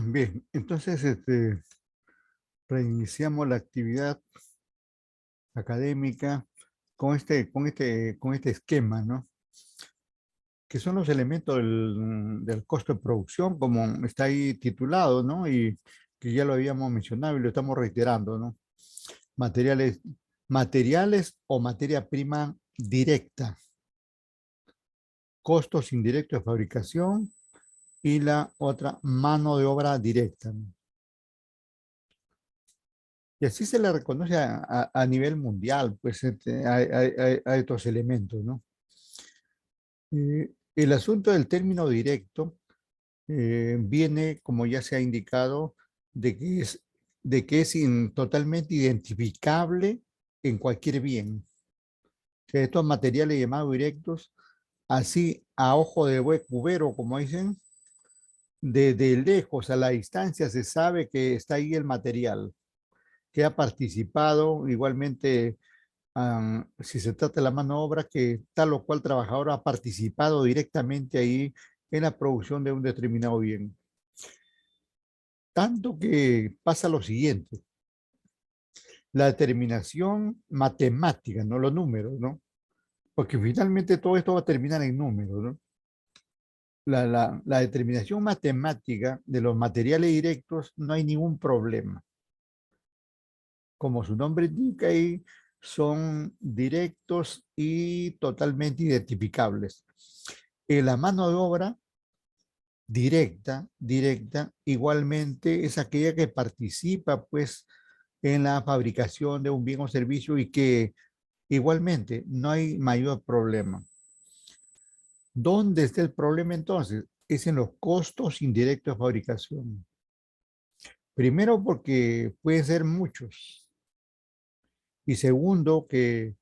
Bien, entonces reiniciamos la actividad académica con este esquema, ¿no? Que son los elementos del costo de producción, como está ahí titulado, ¿no? Y que ya lo habíamos mencionado y lo estamos reiterando, ¿no? Materiales, materiales o materia prima directa, costos indirectos de fabricación y la otra, mano de obra directa, ¿no? Y así se le reconoce a nivel mundial, pues a estos elementos, ¿no? El asunto del término directo viene, como ya se ha indicado, de que es totalmente identificable en cualquier bien. O sea, estos materiales llamados directos, así a ojo de buen cubero, como dicen, de lejos, a la distancia, se sabe que está ahí el material, que ha participado igualmente, si se trata de la mano de obra, que tal o cual trabajador ha participado directamente ahí en la producción de un determinado bien. Tanto que pasa lo siguiente, la determinación matemática, no los números, ¿no? Porque finalmente todo esto va a terminar en números, ¿no? La determinación matemática de los materiales directos no hay ningún problema. Como su nombre indica, ahí son directos y totalmente identificables. La mano de obra directa, igualmente es aquella que participa, pues, en la fabricación de un bien o servicio y que igualmente no hay mayor problema. ¿Dónde está el problema entonces? Es en los costos indirectos de fabricación. Primero porque pueden ser muchos y segundo que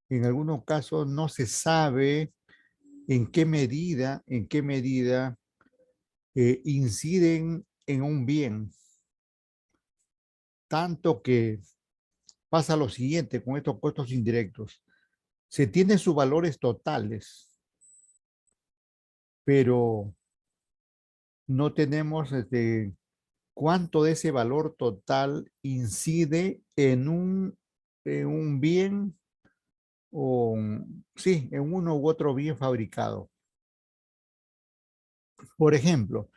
en algunos casos no se sabe en qué medida inciden en un bien, tanto que pasa lo siguiente con estos costos indirectos. Se tienen sus valores totales, pero no tenemos cuánto de ese valor total incide en un bien o, sí, en uno u otro bien fabricado. Por ejemplo,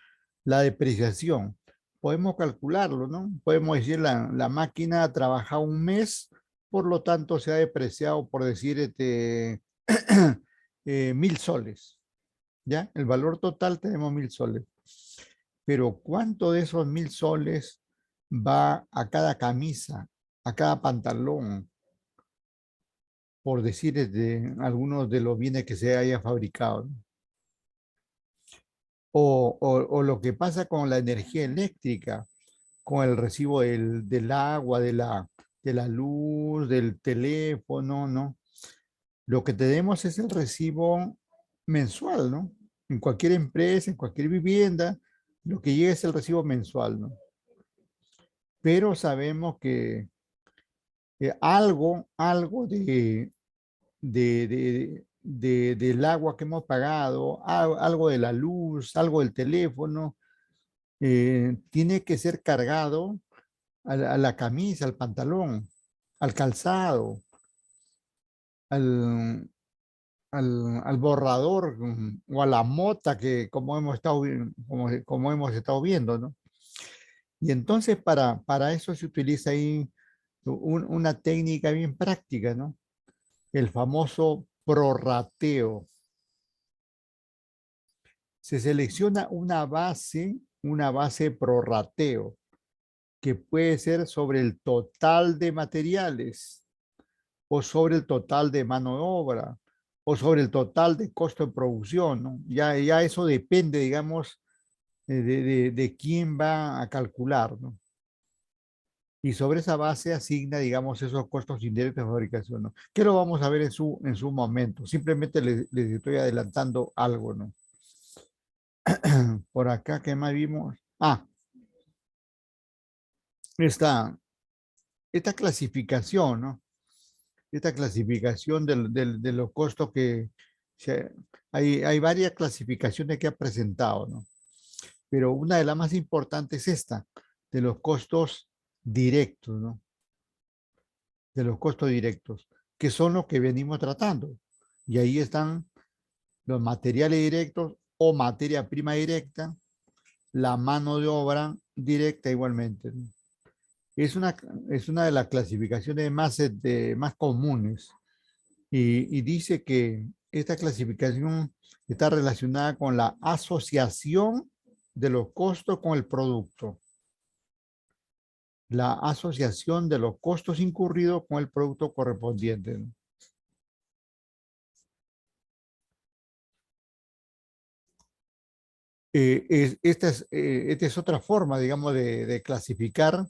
la depreciación. Podemos calcularlo, ¿no? Podemos decir la máquina ha trabajado un mes, por lo tanto se ha depreciado, por decir, 1.000 soles, ¿ya? El valor total tenemos 1.000 soles. Pero ¿cuánto de esos 1.000 soles va a cada camisa, a cada pantalón, por decir, algunos de los bienes que se haya fabricado, ¿no? O lo que pasa con la energía eléctrica, con el recibo del agua, de la luz, del teléfono, ¿no? Lo que tenemos es el recibo mensual, ¿no? En cualquier empresa, en cualquier vivienda, lo que llega es el recibo mensual, ¿no? Pero sabemos que algo del agua que hemos pagado, algo de la luz, algo del teléfono, tiene que ser cargado a la camisa, al pantalón, al calzado, al, al borrador, o a la mota que como hemos estado viendo, ¿no? Y entonces para eso se utiliza ahí una técnica bien práctica, ¿no? El famoso prorrateo. Se selecciona una base prorrateo que puede ser sobre el total de materiales o sobre el total de mano de obra o sobre el total de costo de producción, ¿no? Ya eso depende, digamos, de quién va a calcular, ¿no? Y sobre esa base asigna, digamos, esos costos indirectos de fabricación, ¿no? Que lo vamos a ver en su momento. Simplemente les estoy adelantando algo, ¿no? Por acá, ¿qué más vimos? Esta, esta clasificación, ¿no? Esta clasificación de los costos que hay varias clasificaciones que ha presentado, ¿no? pero una de las más importantes es esta, de los costos directos, ¿no? De los costos directos, que son los que venimos tratando. Y ahí están los materiales directos o materia prima directa, la mano de obra directa igualmente, ¿no? Es una, es una de las clasificaciones más comunes y dice que esta clasificación está relacionada con la asociación de los costos con el producto. La asociación de los costos incurridos con el producto correspondiente, ¿no? Esta es otra forma, digamos, de clasificar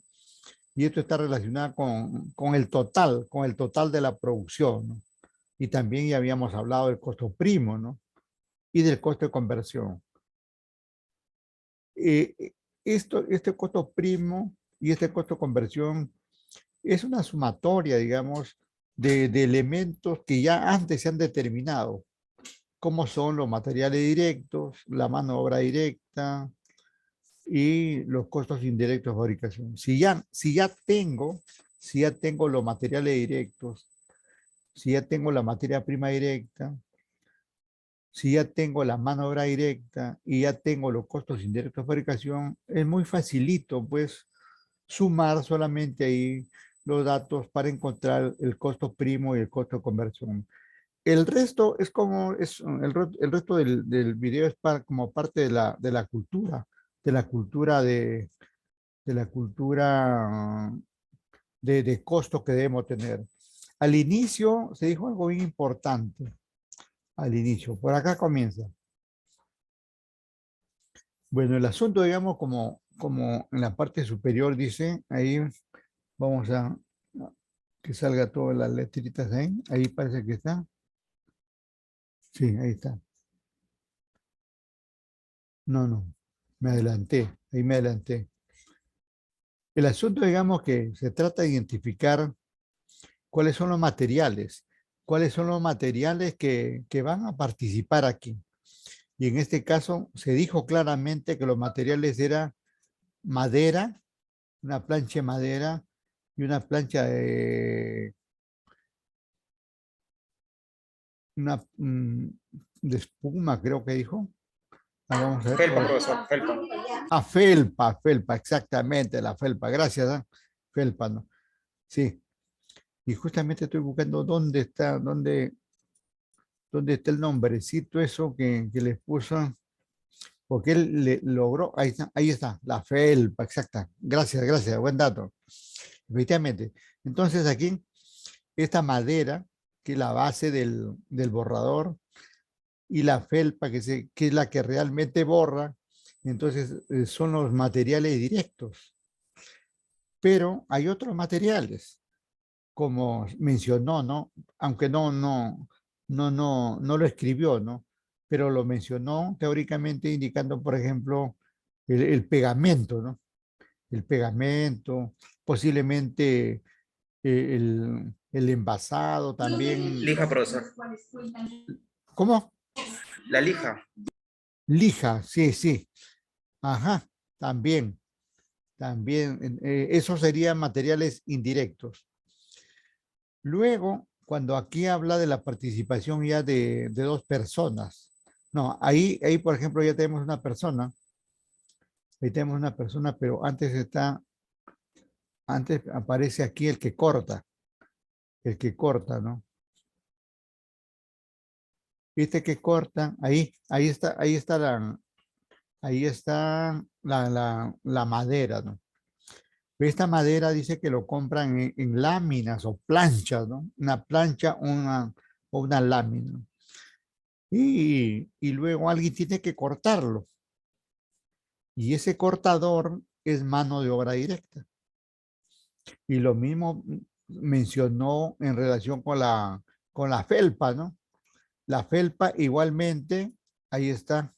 y esto está relacionado con el total de la producción, ¿no? Y también ya habíamos hablado del costo primo, ¿no? Y del costo de conversión. Eh, este costo primo y este costo de conversión es una sumatoria, digamos, de elementos que ya antes se han determinado, como son los materiales directos, la mano de obra directa y los costos indirectos de fabricación. Si ya tengo los materiales directos, si ya tengo la materia prima directa, si ya tengo la mano de obra directa y ya tengo los costos indirectos de fabricación, es muy facilito, pues, sumar solamente ahí los datos para encontrar el costo primo y el costo de conversión. El resto es como, el resto del video es como parte de la cultura, de la cultura de la cultura de costos que debemos tener. Al inicio se dijo algo bien importante, al inicio, por acá comienza. Bueno, el asunto, digamos, como en la parte superior dice, ahí vamos a que salga todas las letritas ahí parece que está. Sí, ahí está. No, no, me adelanté, ahí me adelanté. El asunto, digamos, que se trata de identificar cuáles son los materiales que van a participar aquí. Y en este caso se dijo claramente que los materiales eran madera, una plancha de madera y una plancha de espuma, creo que dijo. Ah, vamos a ver. Felpa, profesor, felpa. Ah, felpa, felpa, exactamente, la felpa. Gracias, ¿eh? Felpa, ¿no? Sí. Y justamente estoy buscando dónde está el nombrecito eso que les puso, porque él logró, ahí está, la felpa, exacta. Gracias, gracias, buen dato. Efectivamente. Entonces aquí, esta madera, que es la base del borrador, y la felpa, que es la que realmente borra, entonces son los materiales directos. Pero hay otros materiales, como mencionó, ¿no? Aunque no lo escribió, ¿no? Pero lo mencionó teóricamente indicando, por ejemplo, el pegamento, ¿no? El pegamento, posiblemente el envasado también. Lija, profesor. ¿Cómo? La lija. Lija, sí, sí. Ajá, también, también. Esos serían materiales indirectos. Luego, cuando aquí habla de la participación ya de dos personas, no, ahí, por ejemplo, ya tenemos una persona, ahí tenemos una persona, pero antes aparece aquí el que corta, ¿no? Este que corta, ahí está la madera, ¿no? Esta madera dice que lo compran en láminas o planchas, ¿no? Una plancha o una lámina. Y luego alguien tiene que cortarlo. Y ese cortador es mano de obra directa. Y lo mismo mencionó en relación con la felpa, ¿no? La felpa igualmente, ahí está.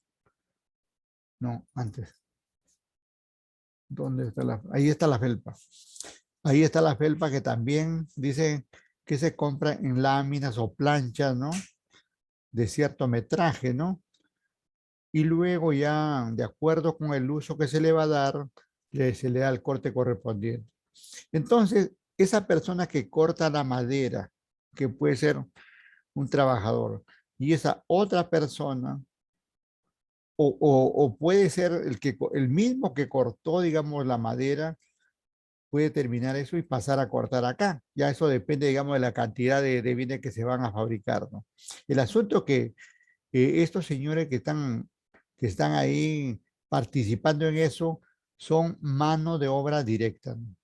No, antes. ¿Dónde está ahí está la felpa. Ahí está la felpa que también dice que se compra en láminas o planchas, ¿no? De cierto metraje, ¿no? y luego ya de acuerdo con el uso que se le va a dar, se le da el corte correspondiente. Entonces, esa persona que corta la madera, que puede ser un trabajador, y esa otra persona, o puede ser el mismo que cortó, digamos, la madera, puede terminar eso y pasar a cortar acá. Ya eso depende, digamos, de la cantidad de bienes que se van a fabricar, ¿no? El asunto es que estos señores que están ahí participando en eso son mano de obra directa, ¿no?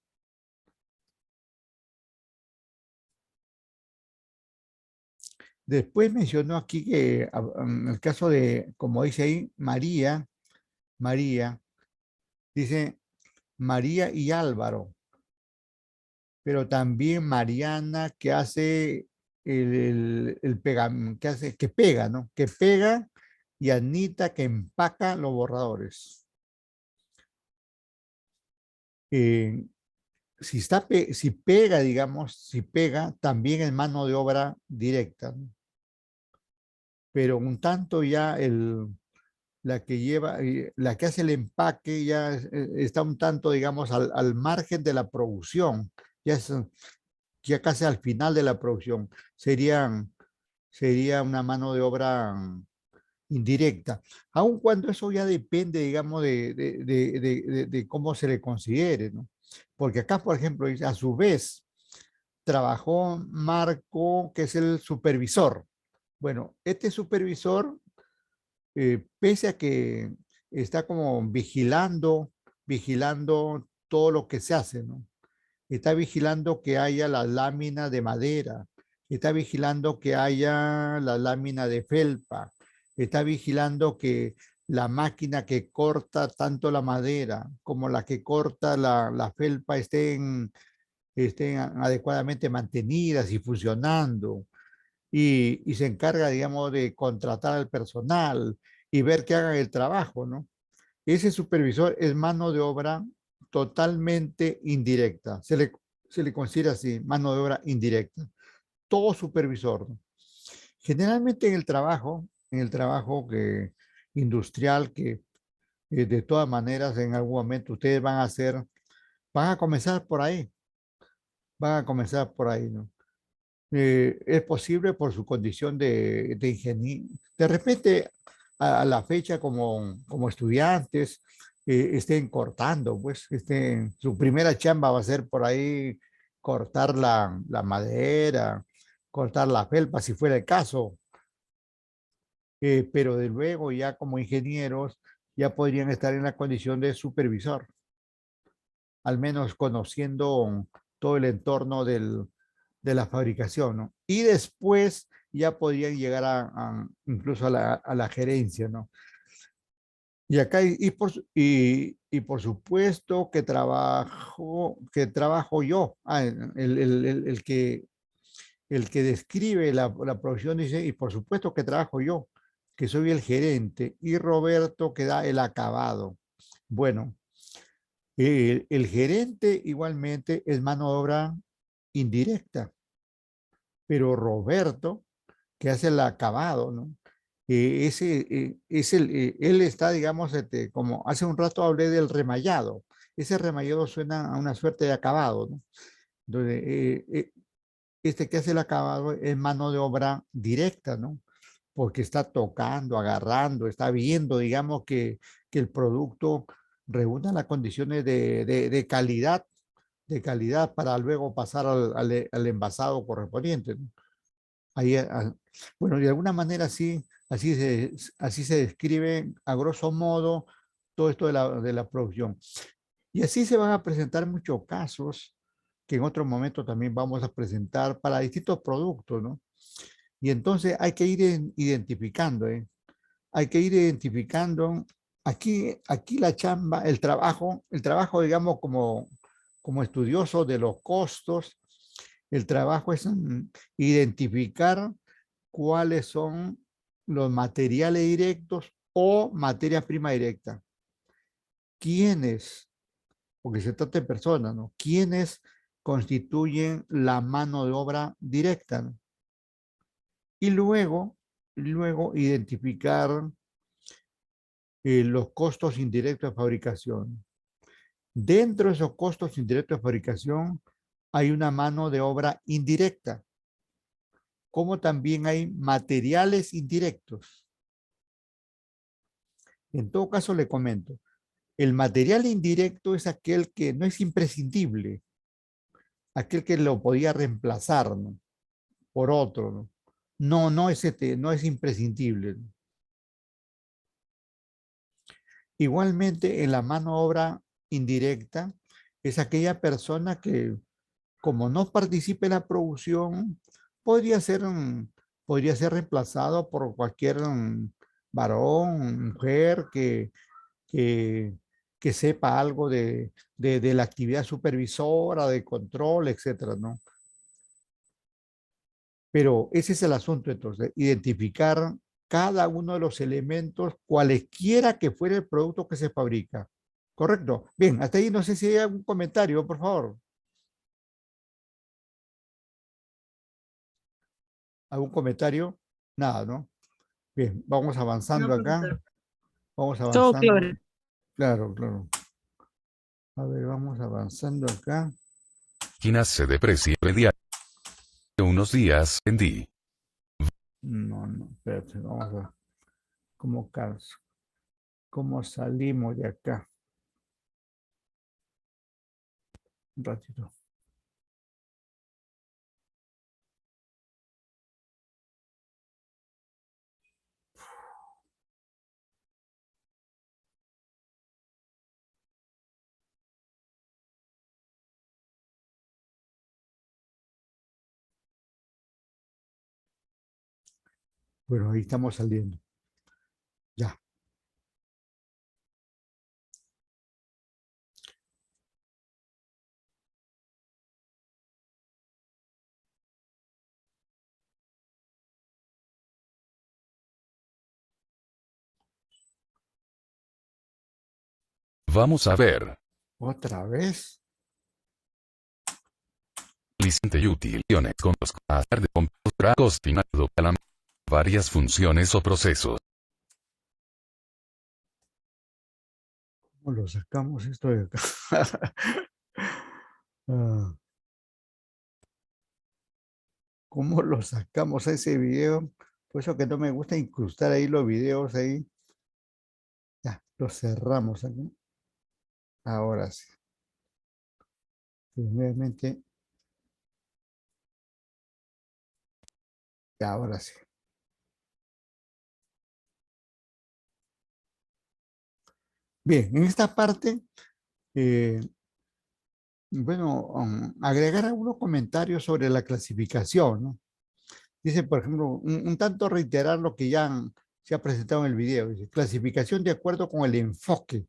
Después mencionó aquí que en el caso de, como dice ahí, María, dice María y Álvaro, pero también Mariana que hace que pega, ¿no? Que pega, y Anita que empaca los borradores. Eh, si pega, digamos, si pega, también es mano de obra directa, ¿no? Pero un tanto ya la que hace el empaque ya está un tanto, digamos, al margen de la producción, ya es ya casi al final de la producción, sería una mano de obra indirecta, aun cuando eso ya depende, digamos, de cómo se le considere, ¿no? Porque acá, por ejemplo, dice, a su vez, trabajó Marco, que es el supervisor. Bueno, este supervisor, pese a que está como vigilando todo lo que se hace, ¿no? Está vigilando que haya la lámina de madera, está vigilando que haya la lámina de felpa, está vigilando que la máquina que corta tanto la madera como la que corta la felpa estén adecuadamente mantenidas y funcionando. Y se encarga, digamos, de contratar al personal y ver que hagan el trabajo, ¿no? Ese supervisor es mano de obra totalmente indirecta. Se le considera así, mano de obra indirecta. Todo supervisor, ¿no? Generalmente en el trabajo industrial, que de todas maneras en algún momento ustedes van a comenzar por ahí, ¿no? Es posible por su condición de ingeniero. De repente, a la fecha, como estudiantes, estén cortando, pues, su primera chamba va a ser por ahí cortar la madera, cortar la felpa, si fuera el caso. Pero de luego, ya como ingenieros, ya podrían estar en la condición de supervisor, al menos conociendo todo el entorno de la fabricación, ¿no? Y después ya podrían llegar incluso a la gerencia, ¿no? Y acá, y por supuesto que trabajo yo. El que describe la producción dice, y por supuesto que trabajo yo, que soy el gerente, y Roberto que da el acabado. Bueno, el gerente igualmente es mano de obra indirecta, pero Roberto, que hace el acabado, ¿no? Él está, digamos, como hace un rato hablé del remallado. Ese remallado suena a una suerte de acabado, ¿no? Donde este que hace el acabado es mano de obra directa, ¿no? Porque está tocando, agarrando, está viendo, digamos, que el producto reúna las condiciones de calidad para luego pasar al envasado correspondiente, ¿no? Ahí, bueno, de alguna manera sí, así se describe a grosso modo todo esto de la producción. Y así se van a presentar muchos casos que en otro momento también vamos a presentar para distintos productos, ¿no? Y entonces hay que ir identificando, ¿eh? Hay que ir identificando aquí la chamba, el trabajo, digamos, como estudioso de los costos, el trabajo es identificar cuáles son los materiales directos o materia prima directa. ¿Quiénes? Porque se trata de personas, ¿no? ¿Quiénes constituyen la mano de obra directa, ¿no? Y luego identificar los costos indirectos de fabricación. Dentro de esos costos indirectos de fabricación hay una mano de obra indirecta, como también hay materiales indirectos. En todo caso, le comento, el material indirecto es aquel que no es imprescindible, aquel que lo podía reemplazar, ¿no? Por otro, ¿no? No es imprescindible. Igualmente, en la mano de obra indirecta es aquella persona que, como no participa en la producción, podría ser, podría ser reemplazado por cualquier varón, mujer que, que sepa algo de la actividad supervisora, de control, etcétera, ¿no? Pero ese es el asunto, entonces, identificar cada uno de los elementos, cualesquiera que fuera el producto que se fabrica. ¿Correcto? Bien, hasta ahí no sé si hay algún comentario, por favor. ¿Algún comentario? Nada, ¿no? Bien, vamos No, avanzando acá. profesor. Vamos Todo avanzando. claro. Claro, claro. A ver, vamos avanzando acá. Máquinas se deprecia de unos días en di. No, no, espérate, vamos a ver cómo, cómo salimos de acá. Un ratito. Bueno, ahí estamos saliendo. Ya. Vamos a ver. ¿Otra vez? Licente y utilizaciones con los hacer de compostura costinado para varias funciones o procesos. ¿Cómo lo sacamos esto de acá? Ah, ¿cómo lo sacamos a ese video? Por eso que no me gusta incrustar ahí los videos ahí. Ya, lo cerramos aquí. Ahora sí. Nuevamente. Ya, ahora sí. Bien, en esta parte, eh, bueno, agregar algunos comentarios sobre la clasificación, ¿no? Dice, por ejemplo, un tanto reiterar lo que ya se ha presentado en el video. Dice, clasificación de acuerdo con el enfoque,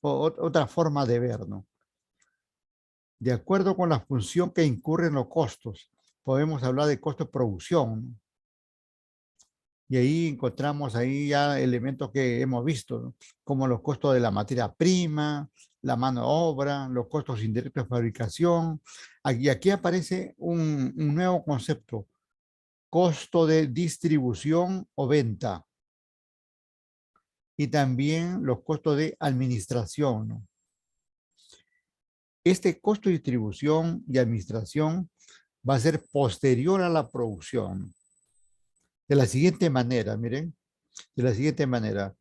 otra forma de ver, ¿no? De acuerdo con la función que incurren los costos. Podemos hablar de costo de producción, ¿no? Y ahí encontramos ahí ya elementos que hemos visto, ¿no? Como los costos de la materia prima, la mano de obra, los costos indirectos de fabricación. Aquí aparece un nuevo concepto, costo de distribución o venta. Y también los costos de administración, ¿no? Este costo de distribución y administración va a ser posterior a la producción. De la siguiente manera, miren, de la siguiente manera.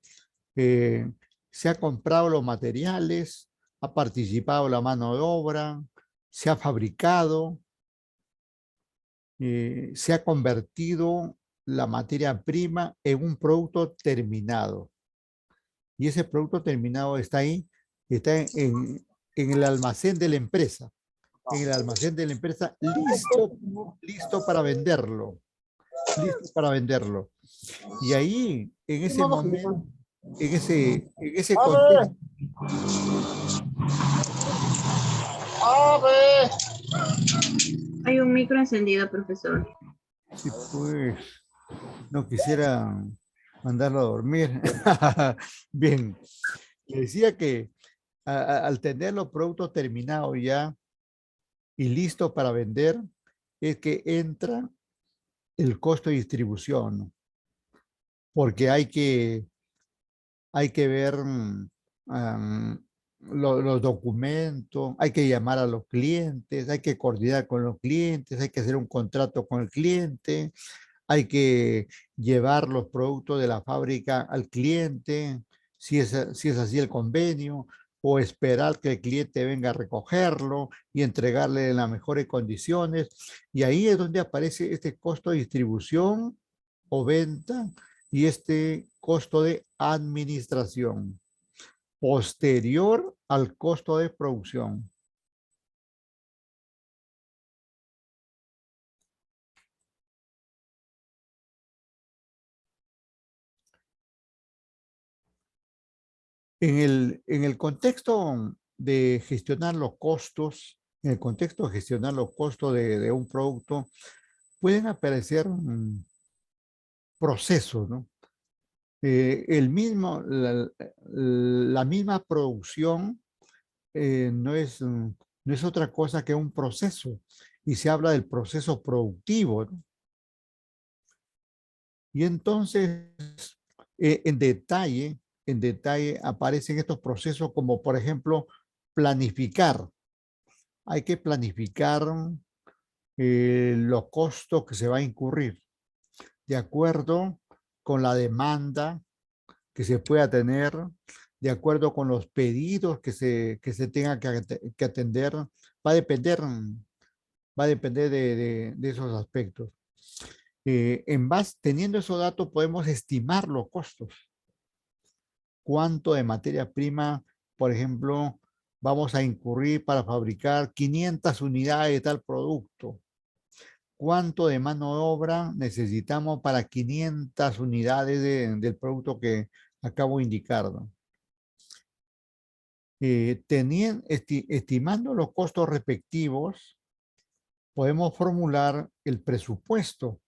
Se ha comprado los materiales, ha participado la mano de obra, se ha fabricado, se ha convertido la materia prima en un producto terminado. Y ese producto terminado está ahí, está en el almacén de la empresa, en el almacén de la empresa, listo para venderlo, listo para venderlo. Y ahí, en ese momento, en ese contexto, Hay un micro encendido, profesor. sí, pues, no quisiera mandarlo a dormir. Bien, le decía que al tener los productos terminados ya y listos para vender, es que entra el costo de distribución, ¿no? Porque hay que hay que ver los documentos, hay que llamar a los clientes, hay que coordinar con los clientes, hay que hacer un contrato con el cliente, hay que llevar los productos de la fábrica al cliente, si es así el convenio, o esperar que el cliente venga a recogerlo y entregarle en las mejores condiciones. Y ahí es donde aparece este costo de distribución o venta y este costo de administración posterior al costo de producción. En el contexto de gestionar los costos, en el contexto de gestionar los costos de un producto, pueden aparecer procesos, ¿no? La misma producción no es otra cosa que un proceso, y se habla del proceso productivo, ¿no? Y entonces, en detalle aparecen estos procesos como, por ejemplo, planificar. Hay que planificar los costos que se va a incurrir de acuerdo con la demanda que se pueda tener, de acuerdo con los pedidos que se tenga que atender. Va a depender, va a depender de esos aspectos. Teniendo esos datos, podemos estimar los costos. Cuánto de materia prima, por ejemplo, vamos a incurrir para fabricar 500 unidades de tal producto. Cuánto de mano de obra necesitamos para 500 unidades del producto que acabo de indicar, ¿no? Estimando los costos respectivos, podemos formular el presupuesto,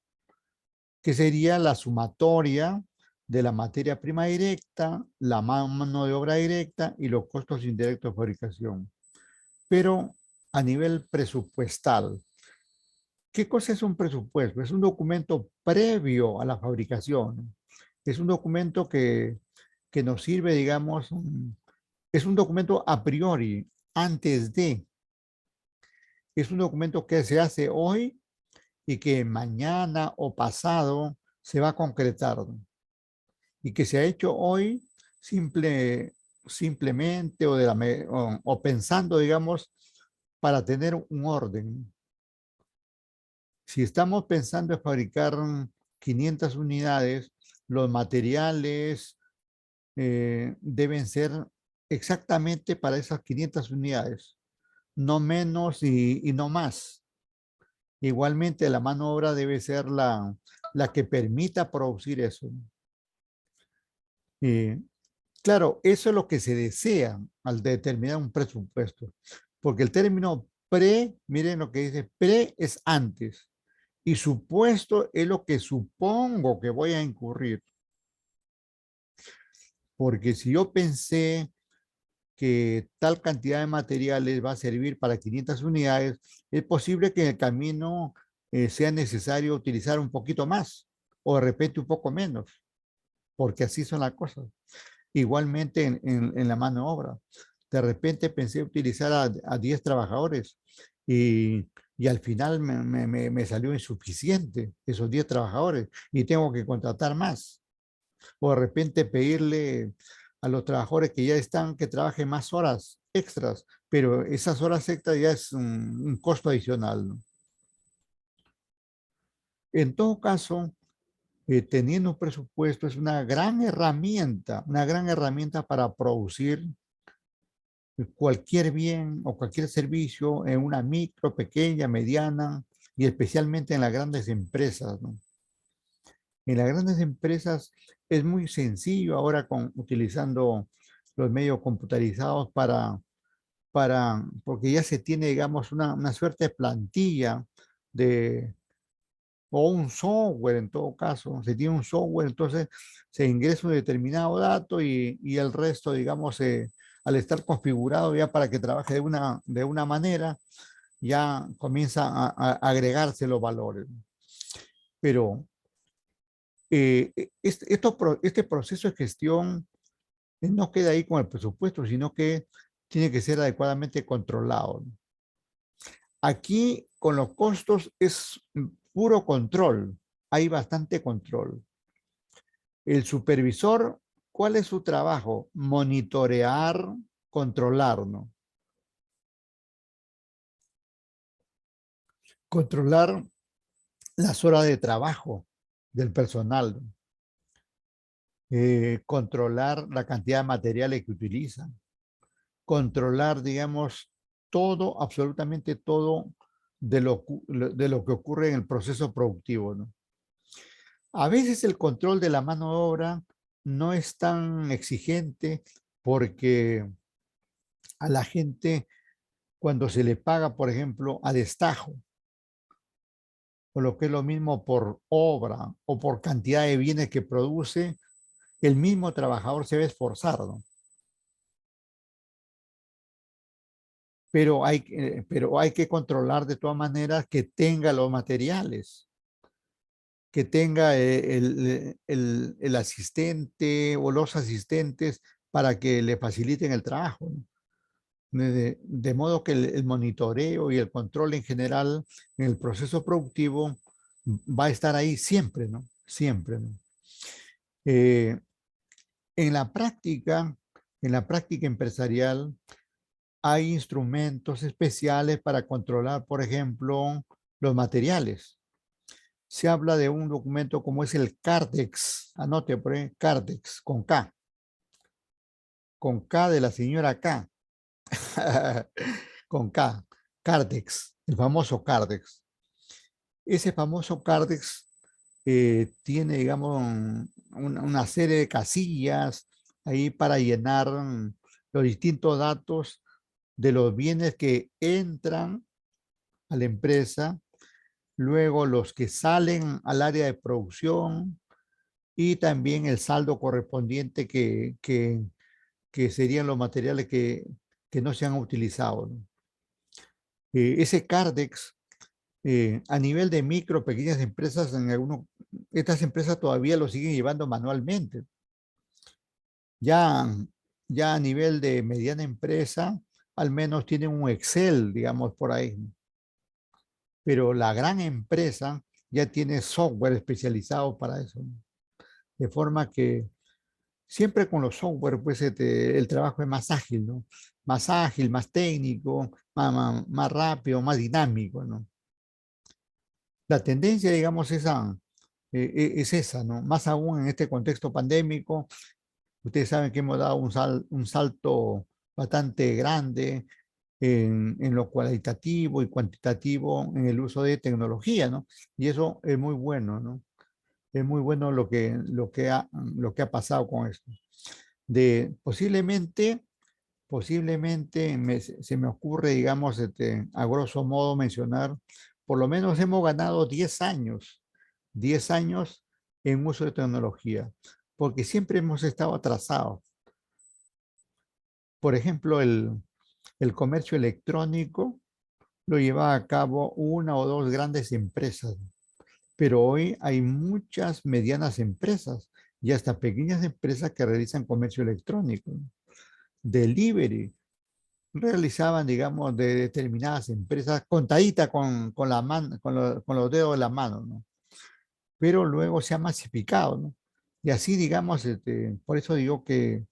que sería la sumatoria de la materia prima directa, la mano de obra directa y los costos indirectos de fabricación. Pero a nivel presupuestal, ¿qué cosa es un presupuesto? Es un documento previo a la fabricación. Es un documento que nos sirve, digamos, es un documento a priori, antes de. Es un documento que se hace hoy y que mañana o pasado se va a concretar, y que se ha hecho hoy simplemente o pensando, digamos, para tener un orden. Si estamos pensando en fabricar 500 unidades, los materiales deben ser exactamente para esas 500 unidades, no menos y no más. Igualmente, la mano de obra debe ser la que permita producir eso. Claro, eso es lo que se desea al determinar un presupuesto, porque el término pre, miren lo que dice, pre es antes, y supuesto es lo que supongo que voy a incurrir. Porque si yo pensé que tal cantidad de materiales va a servir para 500 unidades, es posible que en el camino sea necesario utilizar un poquito más o de repente un poco menos, porque así son las cosas. Igualmente en la mano de obra. De repente pensé utilizar a 10 trabajadores y al final me salió insuficiente esos 10 trabajadores y tengo que contratar más. O de repente pedirle a los trabajadores que ya están que trabajen más horas extras, pero esas horas extras ya es un costo adicional, ¿no? En todo caso, teniendo un presupuesto es una gran herramienta para producir cualquier bien o cualquier servicio en una micro, pequeña, mediana y especialmente en las grandes empresas, ¿no? En las grandes empresas es muy sencillo ahora utilizando los medios computarizados porque ya se tiene, digamos, una suerte de plantilla de, o un software en todo caso. Se tiene un software, entonces se ingresa un determinado dato y el resto, digamos, al estar configurado ya para que trabaje de una manera, ya comienza a agregarse los valores. Pero este proceso de gestión no queda ahí con el presupuesto, sino que tiene que ser adecuadamente controlado. Aquí con los costos es puro control, hay bastante control. El supervisor, ¿cuál es su trabajo? Monitorear, controlar, ¿no? Controlar las horas de trabajo del personal, ¿no? Controlar la cantidad de materiales que utilizan, controlar, digamos, todo, absolutamente todo de lo que ocurre en el proceso productivo, ¿no? A veces el control de la mano de obra no es tan exigente porque a la gente cuando se le paga, por ejemplo, a destajo, o lo que es lo mismo por obra o por cantidad de bienes que produce, el mismo trabajador se ve esforzado, ¿no? Pero hay que controlar de todas maneras que tenga los materiales, que tenga el asistente o los asistentes para que le faciliten el trabajo, ¿no? De modo que el monitoreo y el control en general en el proceso productivo va a estar ahí siempre, ¿no? Siempre, ¿no? Eh, en la práctica empresarial, hay instrumentos especiales para controlar, por ejemplo, los materiales. Se habla de un documento como es el CARDEX, anote por ahí, CARDEX, con K de la señora K, con K, CARDEX, el famoso CARDEX. Ese famoso CARDEX tiene, digamos, una serie de casillas ahí para llenar los distintos datos de los bienes que entran a la empresa, luego los que salen al área de producción y también el saldo correspondiente que serían los materiales que no se han utilizado, ¿no? Ese CARDEX, a nivel de micro, pequeñas empresas, estas empresas todavía lo siguen llevando manualmente. Ya, ya a nivel de mediana empresa, al menos tienen un Excel, digamos, por ahí. Pero la gran empresa ya tiene software especializado para eso, ¿no? De forma que siempre con los software, pues el trabajo es más ágil, ¿no? Más ágil, más técnico, más rápido, más dinámico, ¿no? La tendencia, digamos, es esa, ¿no? Más aún en este contexto pandémico. Ustedes saben que hemos dado un salto bastante grande en lo cualitativo y cuantitativo en el uso de tecnología, ¿no? Y eso es muy bueno, ¿no? Es muy bueno lo que ha pasado con esto. Posiblemente se me ocurre, digamos, a grosso modo mencionar, por lo menos hemos ganado 10 años en uso de tecnología, porque siempre hemos estado atrasados. Por ejemplo, el comercio electrónico lo lleva a cabo una o dos grandes empresas, pero hoy hay muchas medianas empresas y hasta pequeñas empresas que realizan comercio electrónico, ¿no? Delivery realizaban, digamos, de determinadas empresas, contadita con la mano, con los dedos de la mano, ¿no? Pero luego se ha masificado, ¿no? Y así, digamos, por eso digo que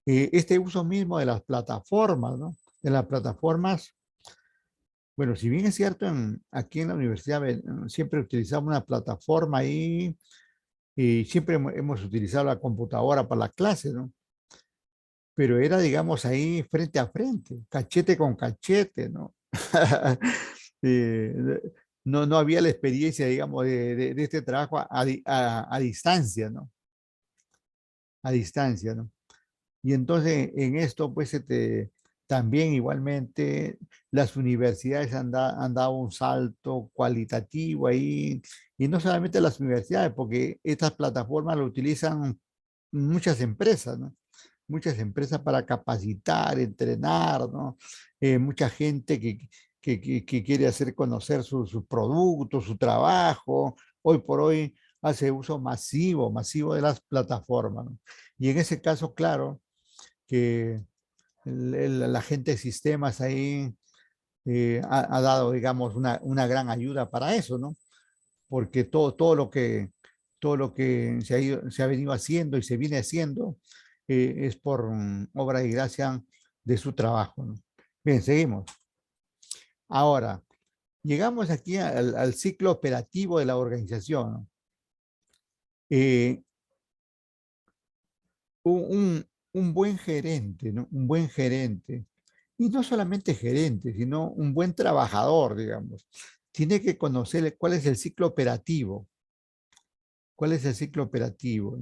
este uso mismo de las plataformas, ¿no? De las plataformas, bueno, si bien es cierto, aquí en la universidad siempre utilizamos una plataforma ahí y siempre hemos utilizado la computadora para las clases, ¿no? Pero era, digamos, ahí frente a frente, cachete con cachete, ¿no? Eh, no había la experiencia, digamos, de este trabajo a distancia, ¿no? A distancia, ¿no? Y entonces en esto, pues, también igualmente las universidades han dado un salto cualitativo ahí, y no solamente las universidades, porque estas plataformas lo utilizan muchas empresas, ¿no? Muchas empresas para capacitar, entrenar, ¿no? Mucha gente que quiere hacer conocer su producto, su trabajo. Hoy por hoy hace uso masivo de las plataformas, ¿no? Y en ese caso, claro, que la gente de sistemas ahí ha dado, digamos, una gran ayuda para eso, ¿no? Porque todo lo que se ha venido haciendo y se viene haciendo es por obra y gracia de su trabajo, ¿no? Bien, seguimos. Ahora, llegamos aquí al ciclo operativo de la organización, ¿no? Eh, un buen gerente, ¿no? Un buen gerente, y no solamente gerente, sino un buen trabajador, digamos, tiene que conocer cuál es el ciclo operativo. ¿Cuál es el ciclo operativo?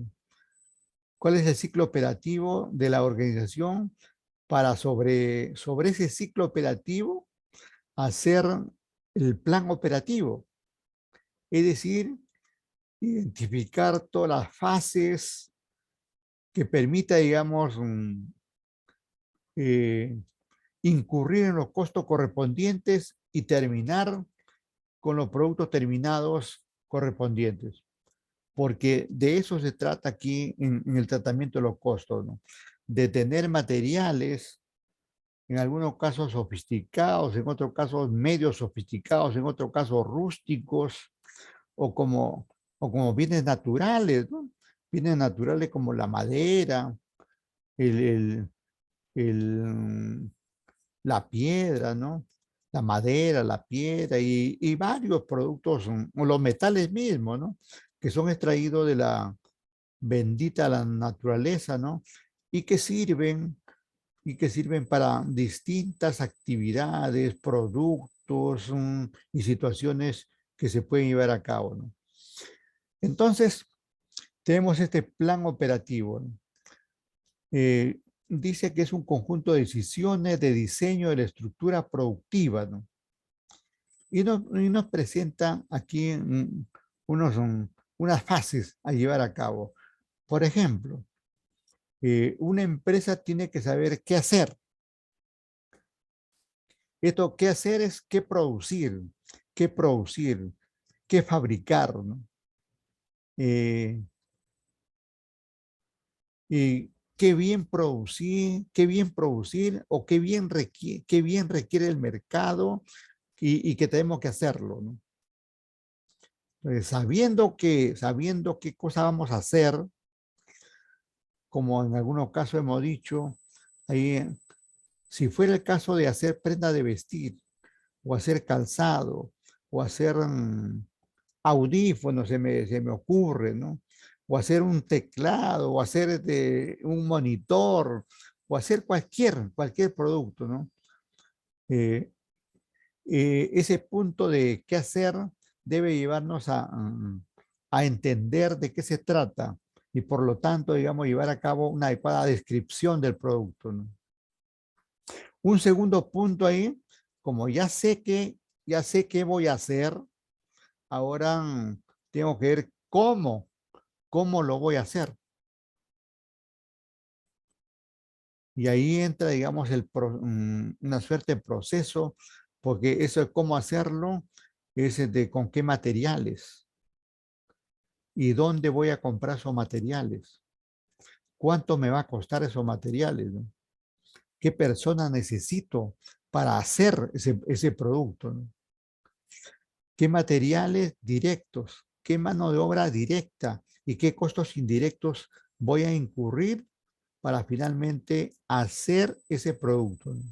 ¿Cuál es el ciclo operativo de la organización para sobre ese ciclo operativo hacer el plan operativo? Es decir, identificar todas las fases que permita, digamos, eh, incurrir en los costos correspondientes y terminar con los productos terminados correspondientes. Porque de eso se trata aquí en el tratamiento de los costos, ¿no? De tener materiales, en algunos casos sofisticados, en otros casos medio sofisticados, en otros casos rústicos, o como, o como bienes naturales, ¿no? Bienes naturales como la madera, el, el, el, la piedra, ¿no? La madera, la piedra y varios productos, o los metales mismos, ¿no? Que son extraídos de la bendita la naturaleza, ¿no? Y y que sirven para distintas actividades, productos y situaciones que se pueden llevar a cabo, ¿no? Entonces, tenemos este plan operativo, ¿no? Dice que es un conjunto de decisiones de diseño de la estructura productiva, ¿no? Y nos presenta aquí unos, unas fases a llevar a cabo. Por ejemplo, una empresa tiene que saber qué hacer. Esto, qué hacer es qué producir, qué fabricar, ¿no? Eh, y qué bien producir o qué bien requiere el mercado y que tenemos que hacerlo, ¿no? Sabiendo qué cosa vamos a hacer, como en algunos casos hemos dicho, ahí, si fuera el caso de hacer prenda de vestir, o hacer calzado, o hacer audífonos, se me ocurre, ¿no? O hacer un teclado, o hacer un monitor, o hacer cualquier producto, ¿no? Eh, ese punto de qué hacer debe llevarnos a entender de qué se trata y por lo tanto, digamos, llevar a cabo una adecuada descripción del producto, ¿no? Un segundo punto ahí, como ya sé qué voy a hacer, ahora tengo que ver cómo lo voy a hacer. Y ahí entra, digamos, una suerte de proceso, porque eso de cómo hacerlo es de con qué materiales y dónde voy a comprar esos materiales. ¿Cuánto me va a costar esos materiales, ¿no? ¿Qué persona necesito para hacer ese producto, ¿no? ¿Qué materiales directos? ¿Qué mano de obra directa? ¿Y qué costos indirectos voy a incurrir para finalmente hacer ese producto, ¿no?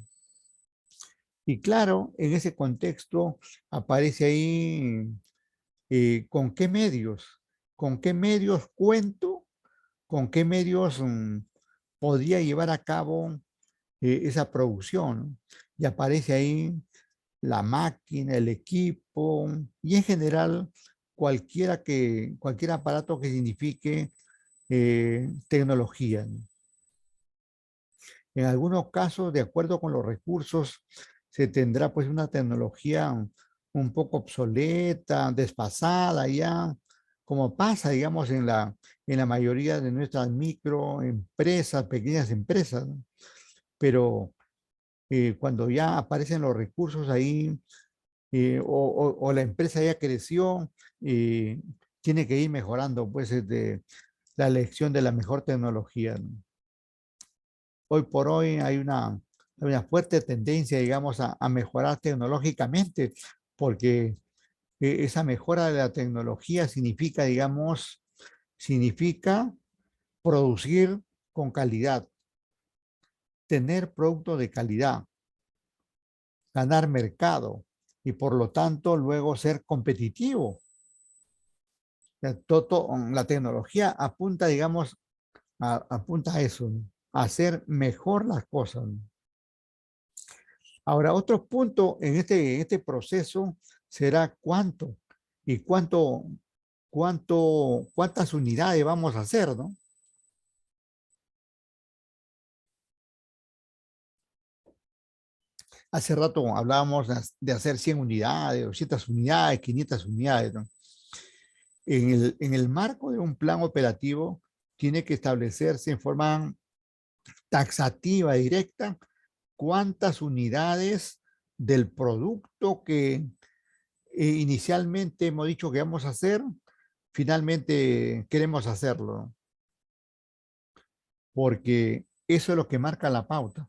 Y claro, en ese contexto aparece ahí con qué medios cuento, con qué medios podría llevar a cabo esa producción, ¿no? Y aparece ahí la máquina, el equipo y en general cualquier aparato que signifique tecnología, ¿no? En algunos casos, de acuerdo con los recursos, se tendrá pues una tecnología un poco obsoleta, desfasada ya, como pasa, digamos, en la mayoría de nuestras microempresas, pequeñas empresas, ¿no? Pero cuando ya aparecen los recursos ahí, o la empresa ya creció, tiene que ir mejorando pues la elección de la mejor tecnología, ¿no? Hoy por hoy hay una fuerte tendencia, digamos, a mejorar tecnológicamente, porque esa mejora de la tecnología significa, digamos, significa producir con calidad, tener producto de calidad, ganar mercado y por lo tanto luego ser competitivo. O sea, la tecnología apunta, digamos, apunta a eso, ¿no? A hacer mejor las cosas, ¿no? Ahora, otro punto en este proceso será cuánto y cuántas unidades vamos a hacer, ¿no? Hace rato hablábamos de hacer 100 unidades, 200 unidades, 500 unidades, ¿no? En el marco de un plan operativo tiene que establecerse en forma taxativa directa cuántas unidades del producto que inicialmente hemos dicho que vamos a hacer, finalmente queremos hacerlo, ¿no? Porque eso es lo que marca la pauta.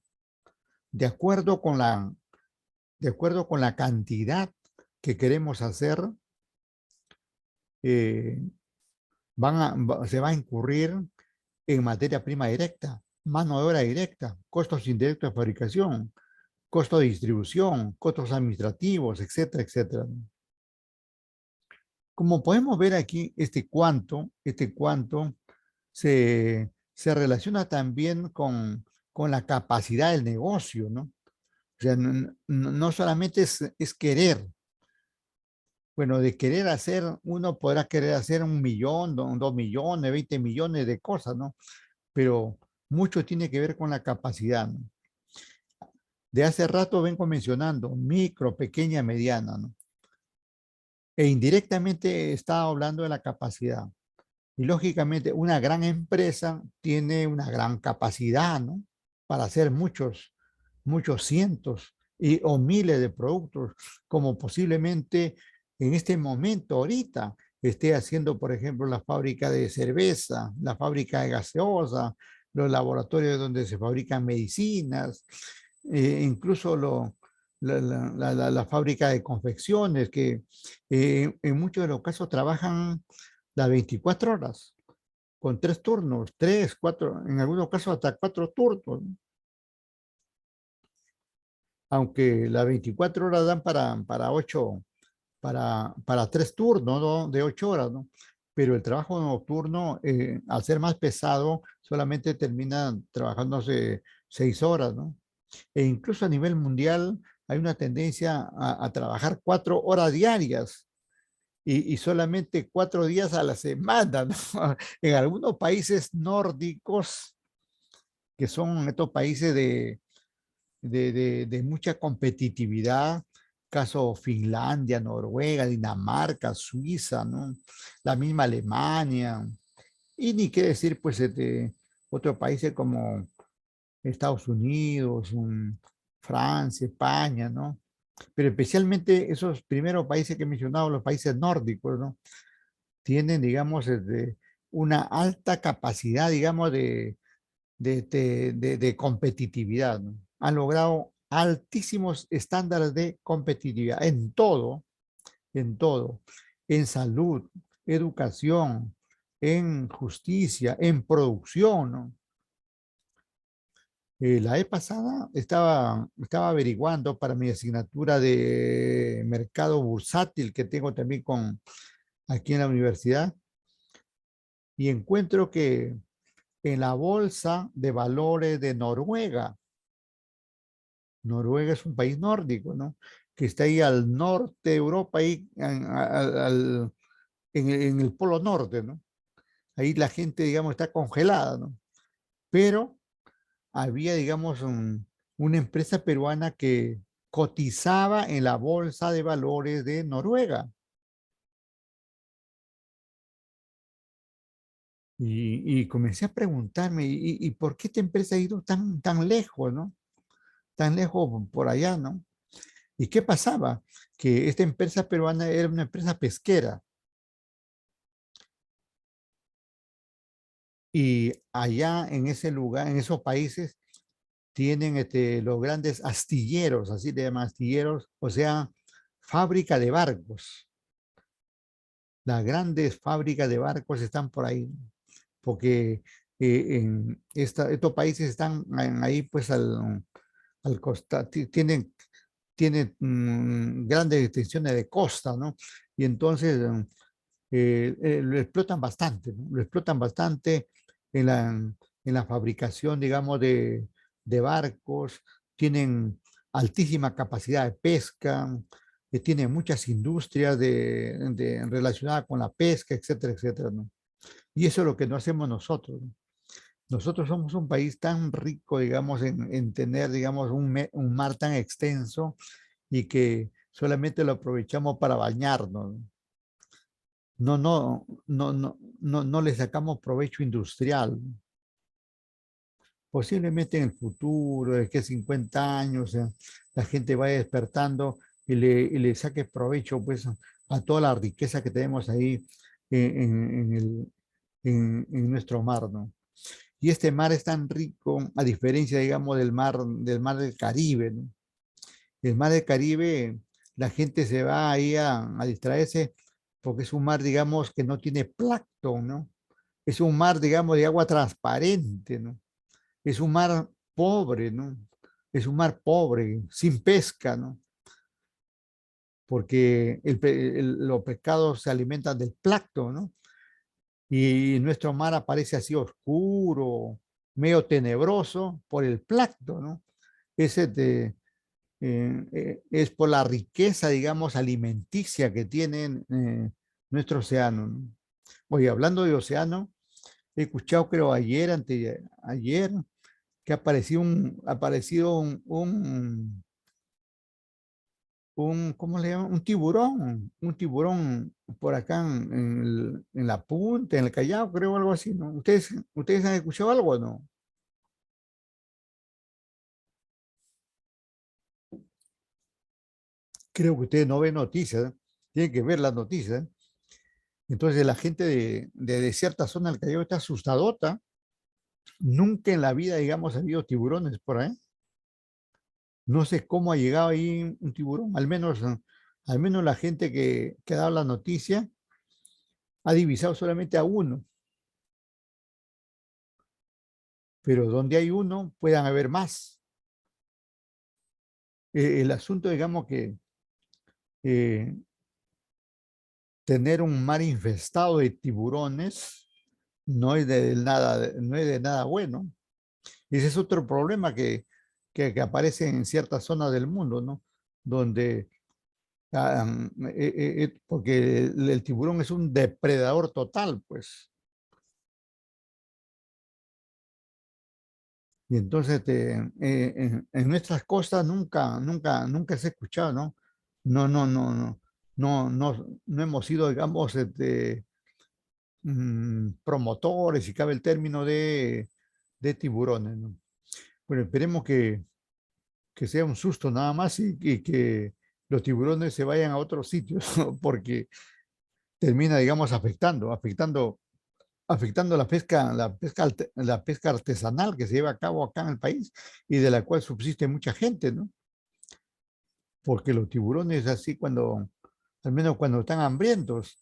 De acuerdo con de acuerdo con la cantidad que queremos hacer, eh, se va a incurrir en materia prima directa, mano de obra directa, costos indirectos de fabricación, costo de distribución, costos administrativos, etcétera, etcétera. Como podemos ver aquí, este cuánto se relaciona también con la capacidad del negocio, ¿no? O sea, no solamente es querer. Bueno, de querer hacer, uno podrá querer hacer 1 millón, 2 millones, 20 millones de cosas, ¿no? Pero mucho tiene que ver con la capacidad, ¿no? De hace rato vengo mencionando micro, pequeña, mediana, ¿no? E indirectamente está hablando de la capacidad. Y lógicamente una gran empresa tiene una gran capacidad, ¿no? Para hacer muchos cientos o miles de productos, como posiblemente en este momento, ahorita, esté haciendo, por ejemplo, la fábrica de cerveza, la fábrica de gaseosa, los laboratorios donde se fabrican medicinas, incluso la fábrica de confecciones, que en muchos de los casos trabajan las 24 horas, con 3 turnos, 3, 4, en algunos casos hasta 4 turnos, ¿no? Aunque las 24 horas dan para 3 turnos, ¿no? De 8 horas, ¿no? Pero el trabajo nocturno, al ser más pesado, solamente termina trabajándose 6 horas, ¿no? E incluso a nivel mundial hay una tendencia a trabajar 4 horas diarias y solamente 4 días a la semana, ¿no? En algunos países nórdicos, que son estos países de mucha competitividad, caso Finlandia, Noruega, Dinamarca, Suiza, ¿no? La misma Alemania, y ni qué decir, pues, otros países como Estados Unidos, Francia, España, ¿no? Pero especialmente esos primeros países que he mencionado, los países nórdicos, ¿no? Tienen, digamos, una alta capacidad, digamos, de competitividad, ¿no? Han logrado altísimos estándares de competitividad en todo, en salud, educación, en justicia, en producción, ¿no? La vez pasada estaba averiguando para mi asignatura de mercado bursátil que tengo también aquí en la universidad y encuentro que en la bolsa de valores de Noruega, Noruega es un país nórdico, ¿no? Que está ahí al norte de Europa, ahí en el polo norte, ¿no? Ahí la gente, digamos, está congelada, ¿no? Pero había, digamos, una empresa peruana que cotizaba en la bolsa de valores de Noruega. Y comencé a preguntarme, ¿y por qué esta empresa ha ido tan lejos, ¿no? Tan lejos por allá, ¿no? ¿Y qué pasaba? Que esta empresa peruana era una empresa pesquera. Y allá en ese lugar, en esos países, tienen los grandes astilleros, así le llaman astilleros, o sea, fábrica de barcos. Las grandes fábricas de barcos están por ahí, porque estos países están ahí pues al costado, tienen grandes extensiones de costa, ¿no? Y entonces lo explotan bastante, ¿no? Lo explotan bastante en la fabricación, digamos, de barcos, tienen altísima capacidad de pesca, tienen muchas industrias relacionadas con la pesca, etcétera, etcétera, ¿no? Y eso es lo que no hacemos nosotros, ¿no? Nosotros somos un país tan rico, digamos, en tener, digamos, un mar tan extenso y que solamente lo aprovechamos para bañarnos, ¿no? No le sacamos provecho industrial. Posiblemente en el futuro, de que 50 años, la gente vaya despertando y le saque provecho pues a toda la riqueza que tenemos ahí en nuestro mar, ¿no? Y este mar es tan rico, a diferencia, digamos, del mar del Caribe, ¿no? El mar del Caribe, la gente se va ahí a distraerse porque es un mar, digamos, que no tiene plancton, ¿no? Es un mar, digamos, de agua transparente, ¿no? Es un mar pobre, ¿no? Es un mar pobre, sin pesca, ¿no? Porque los pescados se alimentan del plancton, ¿no? Y nuestro mar aparece así oscuro, medio tenebroso por el plancton, ¿no? Ese es por la riqueza, digamos, alimenticia que tienen nuestro océano, ¿no? Oye, hablando de océano, he escuchado, creo, ayer, que ha aparecido ¿cómo le llaman? Un tiburón por acá en la punta, en el Callao, creo, algo así, ¿no? ¿Ustedes han escuchado algo o no? Creo que ustedes no ven noticias, ¿eh? Tienen que ver las noticias, ¿eh? Entonces la gente de cierta zona del Callao está asustadota. Nunca en la vida, digamos, ha habido tiburones por ahí. No sé cómo ha llegado ahí un tiburón. Al menos la gente que ha dado la noticia ha divisado solamente a uno. Pero donde hay uno, puedan haber más. El asunto, digamos, que eh, tener un mar infestado de tiburones no es de nada bueno. Ese es otro problema que aparece en ciertas zonas del mundo, ¿no? Donde, porque el tiburón es un depredador total, pues. Y entonces en nuestras costas nunca se ha escuchado, ¿no? No hemos sido, digamos, promotores, si cabe el término, de tiburones, ¿no? Bueno, esperemos que sea un susto nada más y que los tiburones se vayan a otros sitios, porque termina, digamos, afectando la pesca artesanal que se lleva a cabo acá en el país y de la cual subsiste mucha gente, ¿no? Porque los tiburones así al menos cuando están hambrientos,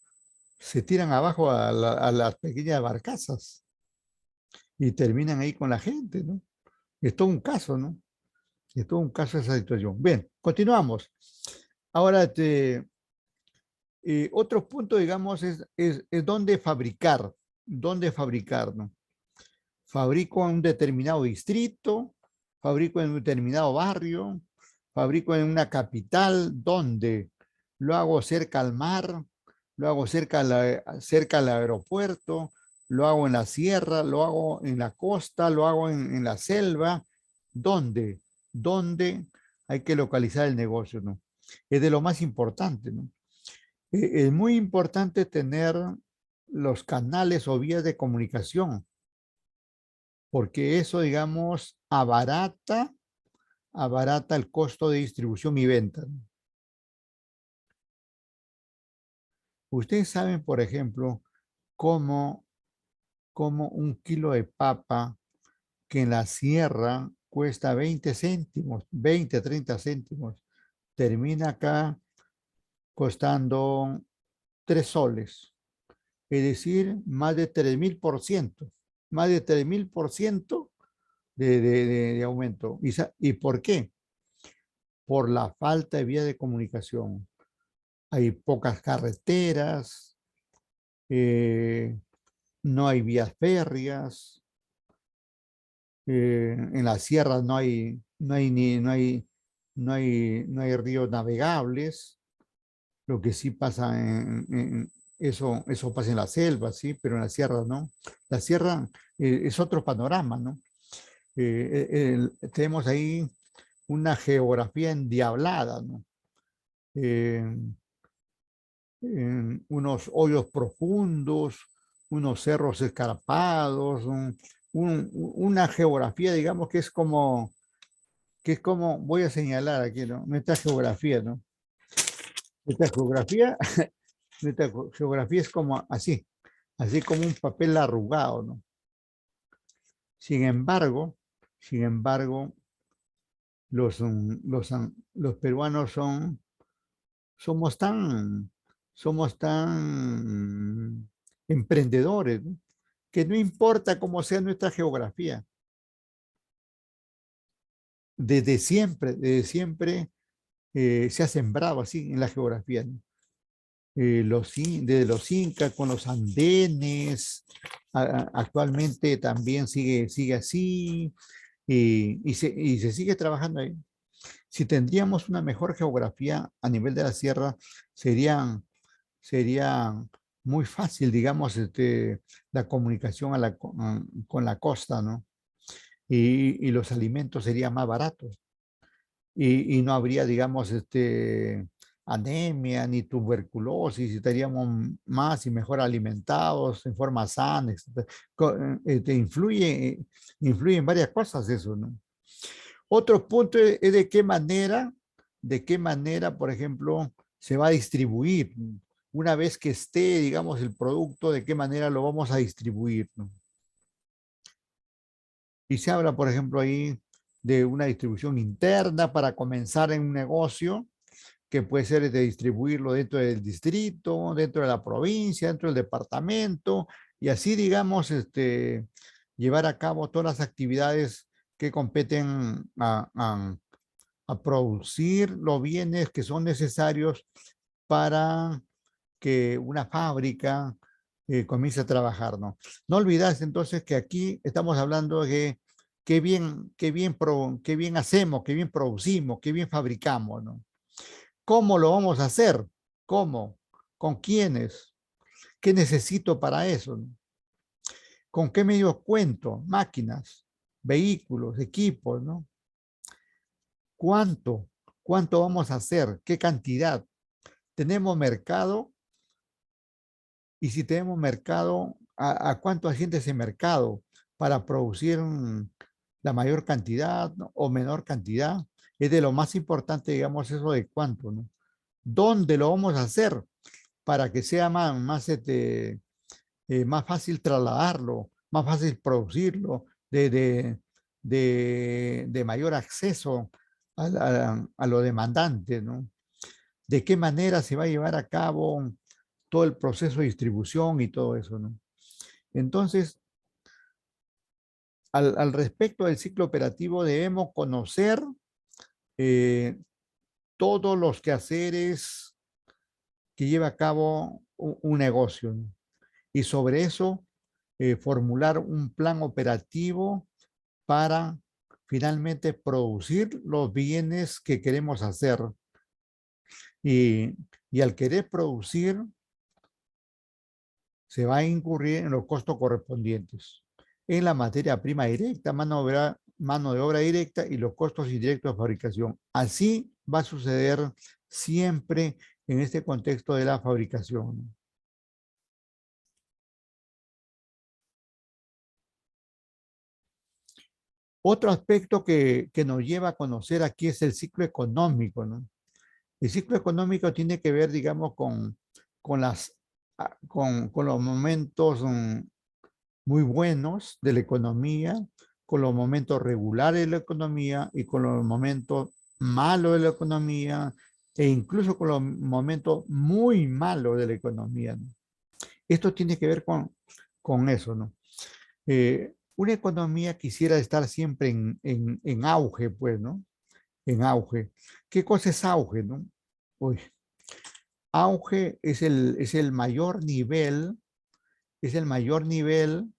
se tiran abajo a las pequeñas barcazas y terminan ahí con la gente, ¿no? Es todo un caso, ¿no? Es todo un caso esa situación. Bien, continuamos. Ahora, otro punto, digamos, es dónde fabricar, ¿no? Fabrico en un determinado distrito, fabrico en un determinado barrio, fabrico en una capital, ¿dónde? Lo hago cerca al mar, lo hago cerca al aeropuerto, lo hago en la sierra, lo hago en la costa, lo hago en la selva. ¿Dónde? ¿Dónde hay que localizar el negocio, ¿no? Es de lo más importante, ¿no? Es muy importante tener los canales o vías de comunicación, porque eso, digamos, abarata el costo de distribución y venta. Ustedes saben, por ejemplo, cómo, como un kilo de papa que en la sierra cuesta 20 céntimos, 20, 30 céntimos, termina acá costando 3 soles, es decir, más de 3000%, más de 3000% de aumento. ¿Y por qué? Por la falta de vía de comunicación. Hay pocas carreteras, no hay vías férreas, en las sierras no hay ríos navegables, lo que sí pasa eso pasa en la selva, sí, pero en la sierra no. La sierra es otro panorama, ¿no? Tenemos ahí una geografía endiablada, ¿no? Eh, unos hoyos profundos, unos cerros escarpados, una geografía, digamos, que es como, voy a señalar aquí, ¿no? Nuestra geografía, ¿no? Nuestra geografía, nuestra geografía es como así como un papel arrugado, ¿no? Sin embargo, los peruanos somos tan, somos tan emprendedores, ¿no? Que no importa cómo sea nuestra geografía. Desde siempre se ha sembrado así en la geografía, ¿no? Desde los incas con los andenes, actualmente también sigue así y se sigue trabajando ahí. Si tendríamos una mejor geografía a nivel de la sierra, sería muy fácil, digamos, la comunicación con la costa, ¿no? Y los alimentos serían más baratos y no habría, digamos, anemia ni tuberculosis, y estaríamos más y mejor alimentados en forma sana, etcétera. Influye en varias cosas eso, ¿no? Otro punto es de qué manera, por ejemplo, se va a distribuir. Una vez que esté, digamos, el producto, de qué manera lo vamos a distribuir, ¿no? Y se habla, por ejemplo, ahí de una distribución interna para comenzar en un negocio, que puede ser de distribuirlo dentro del distrito, dentro de la provincia, dentro del departamento, y así, digamos, llevar a cabo todas las actividades que competen a producir los bienes que son necesarios para que una fábrica comience a trabajar, ¿no? No olvides entonces que aquí estamos hablando de qué bien hacemos, qué bien producimos, qué bien fabricamos, ¿no? ¿Cómo lo vamos a hacer? ¿Cómo? ¿Con quiénes? ¿Qué necesito para eso, no? ¿Con qué medios cuento? Máquinas, vehículos, equipos, ¿no? ¿Cuánto? ¿Cuánto vamos a hacer? ¿Qué cantidad? ¿Tenemos mercado? Y si tenemos mercado, ¿a cuánto asciende ese mercado para producir la mayor cantidad, ¿no? O menor cantidad? Es de lo más importante, digamos, eso de cuánto, ¿no? ¿Dónde lo vamos a hacer para que sea más fácil trasladarlo, más fácil producirlo, de mayor acceso a lo demandante, ¿no? ¿De qué manera se va a llevar a cabo todo el proceso de distribución y todo eso, ¿no? Entonces, al respecto del ciclo operativo, debemos conocer eh, todos los quehaceres que lleva a cabo un negocio, ¿no? Y sobre eso, formular un plan operativo para finalmente producir los bienes que queremos hacer. Y al querer producir, se va a incurrir en los costos correspondientes en la materia prima directa, mano de obra directa y los costos indirectos de fabricación. Así va a suceder siempre en este contexto de la fabricación. Otro aspecto que nos lleva a conocer aquí es el ciclo económico, ¿no? El ciclo económico tiene que ver, digamos, con los momentos muy buenos de la economía, con los momentos regulares de la economía y con los momentos malos de la economía e incluso con los momentos muy malos de la economía, ¿no? Esto tiene que ver con eso, ¿no? Una economía quisiera estar siempre en auge, pues, ¿no? En auge. ¿Qué cosa es auge, no? Uy, auge es el mayor nivel, es el mayor nivel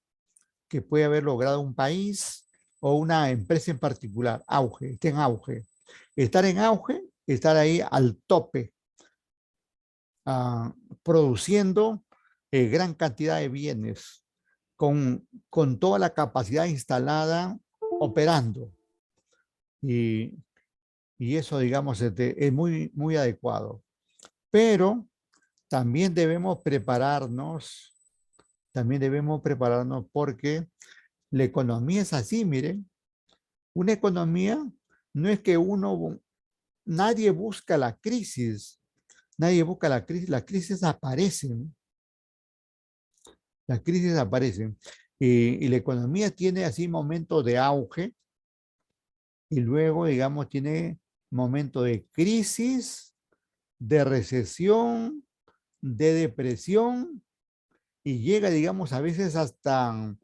que puede haber logrado un país o una empresa en particular. Auge, está en auge. Estar en auge, estar ahí al tope, produciendo gran cantidad de bienes, con toda la capacidad instalada operando. Y, y eso, digamos, es muy, muy adecuado. Pero también debemos prepararnos porque la economía es así, miren. Una economía no es que nadie busca nadie busca las crisis aparecen, las crisis aparecen. Y la economía tiene así momentos de auge y luego, digamos, tiene momentos de crisis, de recesión, de depresión y llega, digamos, a veces hasta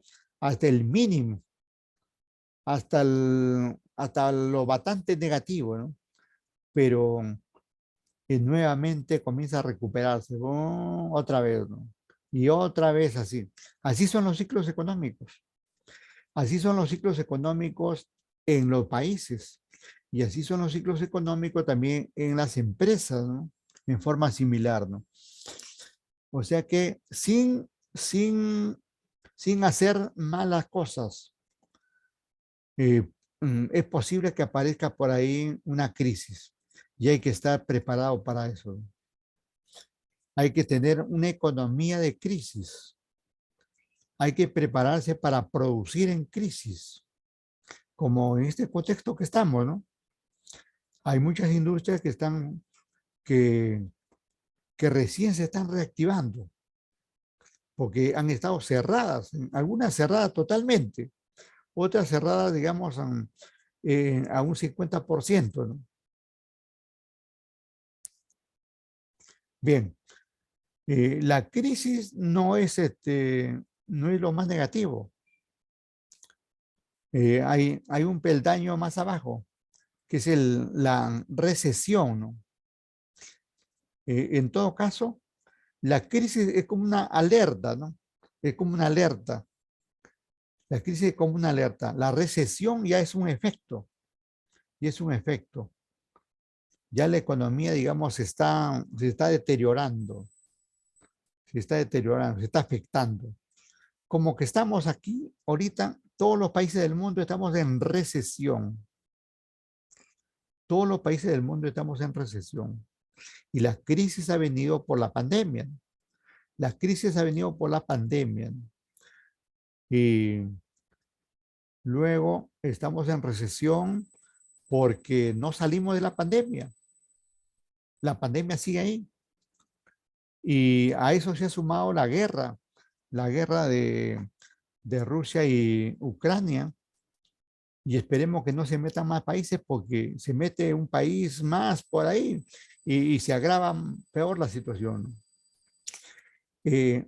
el mínimo, hasta lo bastante negativo, ¿no? Pero nuevamente comienza a recuperarse, ¡bum! Otra vez, ¿no? Y otra vez así. Así son los ciclos económicos. Así son los ciclos económicos en los países. Y así son los ciclos económicos también en las empresas, ¿no? En forma similar, ¿no? O sea que sin hacer malas cosas, eh, es posible que aparezca por ahí una crisis y hay que estar preparado para eso. Hay que tener una economía de crisis. Hay que prepararse para producir en crisis, como en este contexto que estamos, ¿no? Hay muchas industrias que, que recién se están reactivando porque han estado cerradas, algunas cerradas totalmente, otras cerradas, digamos, a un 50%, ¿no? Bien, la crisis no es lo más negativo. Hay un peldaño más abajo, que es la recesión, ¿no? En todo caso, la crisis es como una alerta, ¿no? Es como una alerta. La crisis es como una alerta. La recesión ya es un efecto, y es un efecto. Ya la economía, digamos, se está deteriorando, se está afectando. Como que estamos aquí, ahorita, todos los países del mundo estamos en recesión. Todos los países del mundo estamos en recesión. Y la crisis ha venido por la pandemia. La crisis ha venido por la pandemia. Y luego estamos en recesión porque no salimos de la pandemia. La pandemia sigue ahí. Y a eso se ha sumado la guerra de Rusia y Ucrania. Y esperemos que no se metan más países porque se mete un país más por ahí y se agrava peor la situación. Eh,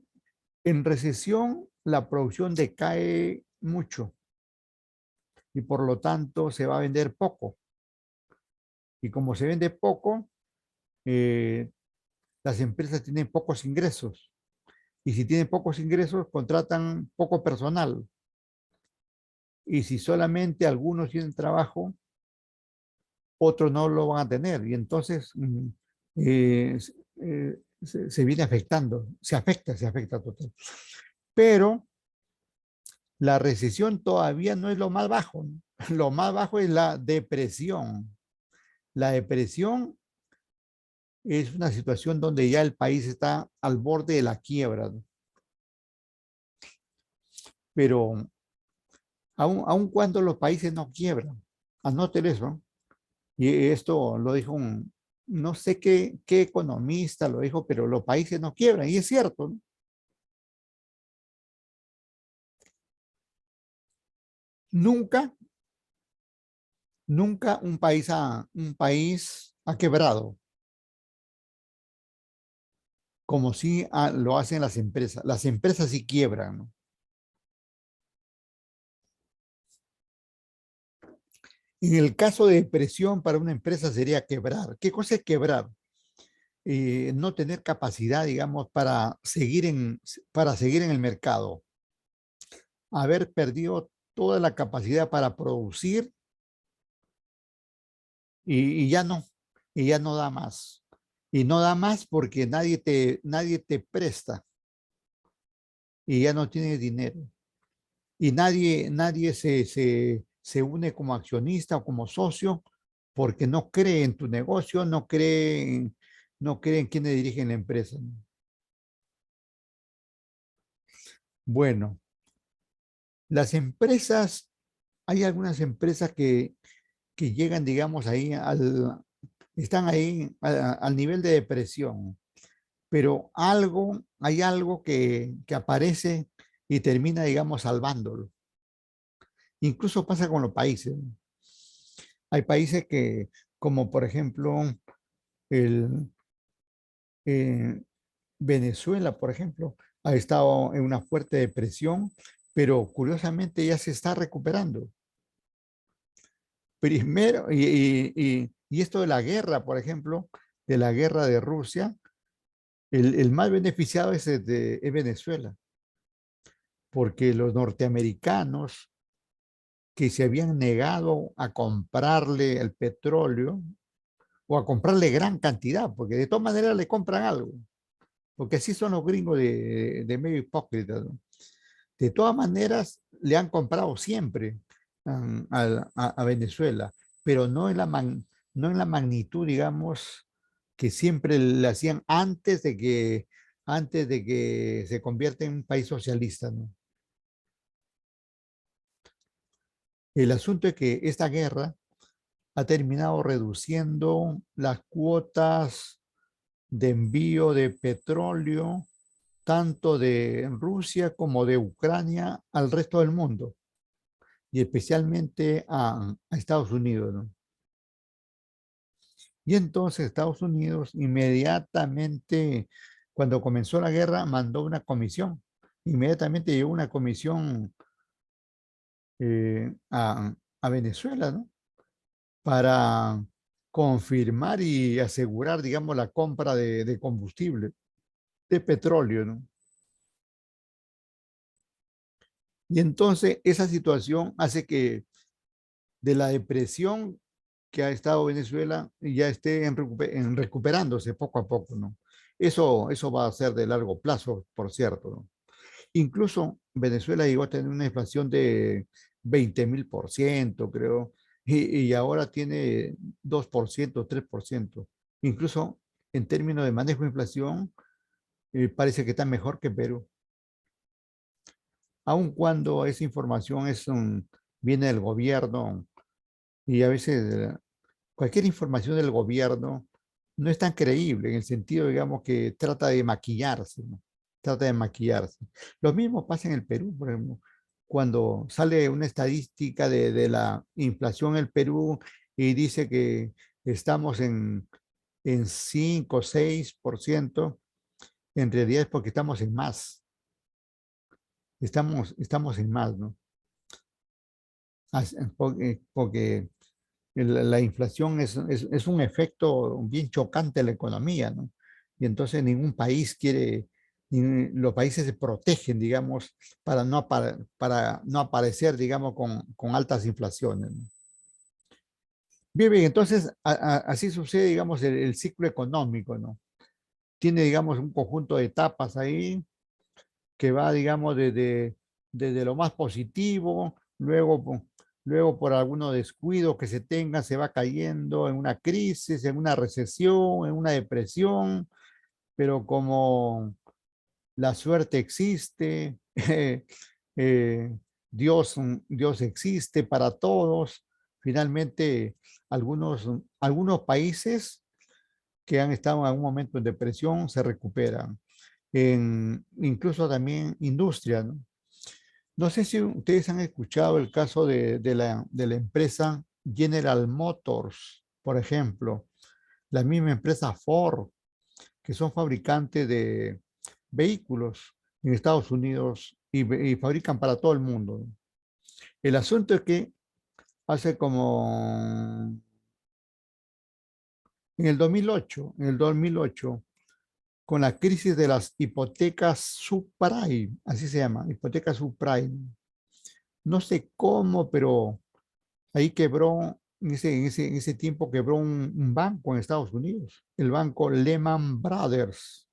en recesión, la producción decae mucho y por lo tanto se va a vender poco. Y como se vende poco, eh, las empresas tienen pocos ingresos. Y si tienen pocos ingresos, contratan poco personal. Y si solamente algunos tienen trabajo, otros no lo van a tener. Y entonces eh, se viene afectando, se afecta total. Pero la recesión todavía no es lo más bajo, ¿no? Lo más bajo es la depresión. La depresión es una situación donde ya el país está al borde de la quiebra, ¿no? Pero aun cuando los países no quiebran, anoten eso. Y esto lo dijo no sé qué economista lo dijo, pero los países no quiebran, y es cierto, ¿no? Nunca, nunca un país ha quebrado, como si lo hacen las empresas. Las empresas sí quiebran, ¿no? En el caso de depresión para una empresa sería quebrar. ¿Qué cosa es quebrar? No tener capacidad, digamos, para seguir en el mercado. Haber perdido toda la capacidad para producir y ya no da más. Y no da más porque nadie te presta y ya no tienes dinero. Y nadie se une como accionista o como socio porque no cree en tu negocio, no cree en quienes dirigen la empresa. Bueno, las empresas, hay algunas empresas que llegan, digamos, están ahí al nivel de depresión, pero hay algo que aparece y termina, digamos, salvándolo. Incluso pasa con los países. Hay países como por ejemplo, el, eh, Venezuela, por ejemplo, ha estado en una fuerte depresión, pero curiosamente ya se está recuperando. Primero, y esto de la guerra, por ejemplo, de la guerra de Rusia, el más beneficiado es Venezuela, porque los norteamericanos que se habían negado a comprarle el petróleo o a comprarle gran cantidad, porque de todas maneras le compran algo, porque así son los gringos de medio hipócritas, ¿no? De todas maneras le han comprado siempre a Venezuela, pero no en la magnitud, digamos, que siempre le hacían antes de que se convierta en un país socialista, ¿no? El asunto es que esta guerra ha terminado reduciendo las cuotas de envío de petróleo, tanto de Rusia como de Ucrania al resto del mundo, y especialmente a Estados Unidos, ¿no? Y entonces Estados Unidos inmediatamente, cuando comenzó la guerra, mandó una comisión. Inmediatamente llegó una comisión a Venezuela, ¿no? Para confirmar y asegurar, digamos, la compra de combustible, de petróleo, ¿no? Y entonces esa situación hace que de la depresión que ha estado Venezuela ya esté en recuperándose poco a poco, ¿no? Eso va a ser de largo plazo, por cierto, ¿no? Incluso Venezuela llegó a tener una inflación de 20.000%, creo, y ahora tiene 2%, 3%. Incluso en términos de manejo de inflación, parece que está mejor que Perú. Aun cuando esa información viene del gobierno y a veces cualquier información del gobierno no es tan creíble en el sentido, digamos, que trata de maquillarse, ¿no? Trata de maquillarse. Lo mismo pasa en el Perú, por ejemplo, cuando sale una estadística de la inflación en el Perú y dice que estamos en 5 o 6%, en realidad es porque estamos en más, estamos en más, ¿no? Porque la inflación es un efecto bien chocante en la economía, ¿no? Y entonces ningún país los países se protegen, digamos, para no aparecer, digamos, con altas inflaciones, ¿no? Bien, bien, entonces así sucede, digamos, el ciclo económico, ¿no? Tiene, digamos, un conjunto de etapas ahí que va, digamos, desde lo más positivo, luego por algunos descuidos que se tenga, se va cayendo en una crisis, en una recesión, en una depresión, pero como la suerte existe, eh, Dios existe para todos, finalmente algunos países que han estado en algún momento en depresión se recuperan incluso también industria, ¿no? No sé si ustedes han escuchado el caso de la empresa General Motors, por ejemplo, la misma empresa Ford, que son fabricantes de vehículos en Estados Unidos y fabrican para todo el mundo. El asunto es que hace como en el 2008, con la crisis de las hipotecas subprime, así se llama, hipotecas subprime. No sé cómo, pero ahí quebró, en ese tiempo quebró un banco en Estados Unidos, el banco Lehman Brothers,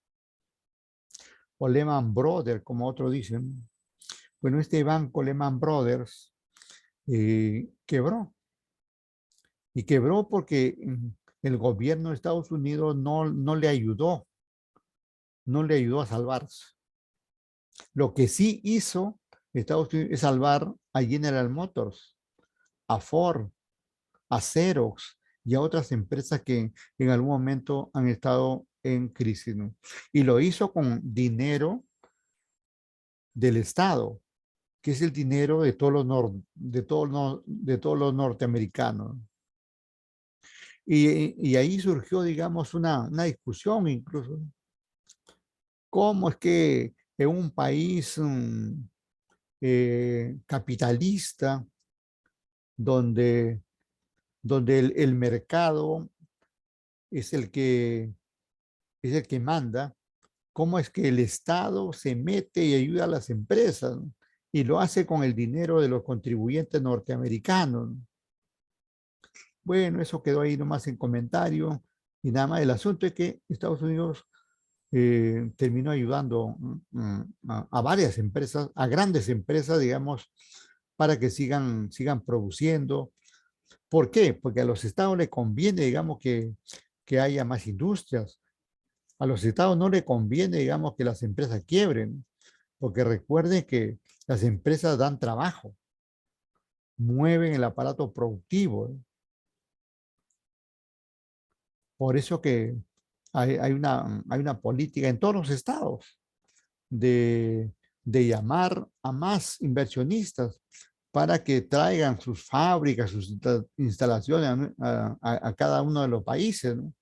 o Lehman Brothers, como otros dicen. Bueno, este banco Lehman Brothers quebró. Y quebró porque el gobierno de Estados Unidos no le ayudó, no le ayudó a salvarse. Lo que sí hizo Estados Unidos es salvar a General Motors, a Ford, a Xerox y a otras empresas que en algún momento han estado en crisis, ¿no? Y lo hizo con dinero del Estado, que es el dinero de todos de todos los norteamericanos. Y ahí surgió, digamos, una discusión incluso. ¿Cómo es que en un país capitalista, donde, donde el mercado es es el que manda, cómo es que el Estado se mete y ayuda a las empresas, ¿no? Y lo hace con el dinero de los contribuyentes norteamericanos, ¿no? Bueno, eso quedó ahí nomás en comentario y nada más. El asunto es que Estados Unidos terminó ayudando a varias empresas, a grandes empresas, digamos, para que sigan produciendo. ¿Por qué? Porque a los estados le conviene, digamos, que haya más industrias. A los estados no le conviene, digamos, que las empresas quiebren, porque recuerden que las empresas dan trabajo, mueven el aparato productivo, ¿eh? Por eso que hay una política en todos los estados de, de llamar a más inversionistas para que traigan sus fábricas, sus instalaciones a cada uno de los países, ¿no?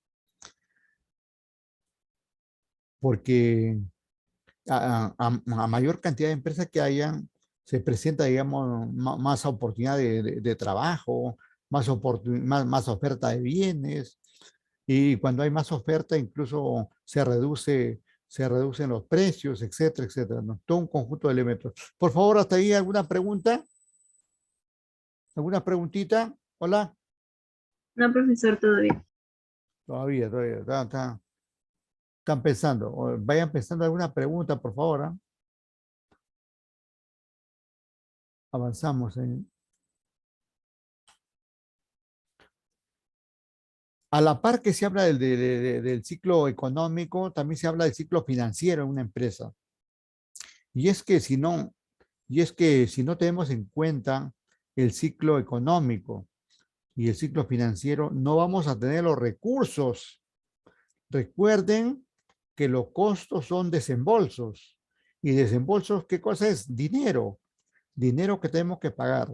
Porque a mayor cantidad de empresas que hayan, se presenta, digamos, más oportunidad de trabajo, más oferta de bienes, y cuando hay más oferta, incluso se reducen los precios, etcétera, etcétera, ¿no? Todo un conjunto de elementos. Por favor, hasta ahí alguna pregunta, alguna preguntita. Hola. No, profesor, todo bien. Todavía, están pensando. Vayan pensando alguna pregunta, por favor, ¿ah? Avanzamos. A la par que se habla del ciclo económico, también se habla del ciclo financiero en una empresa. Y es que si no, y es que si no tenemos en cuenta el ciclo económico y el ciclo financiero, no vamos a tener los recursos. Recuerden que los costos son desembolsos. ¿Y desembolsos qué cosa es? Dinero. Dinero que tenemos que pagar.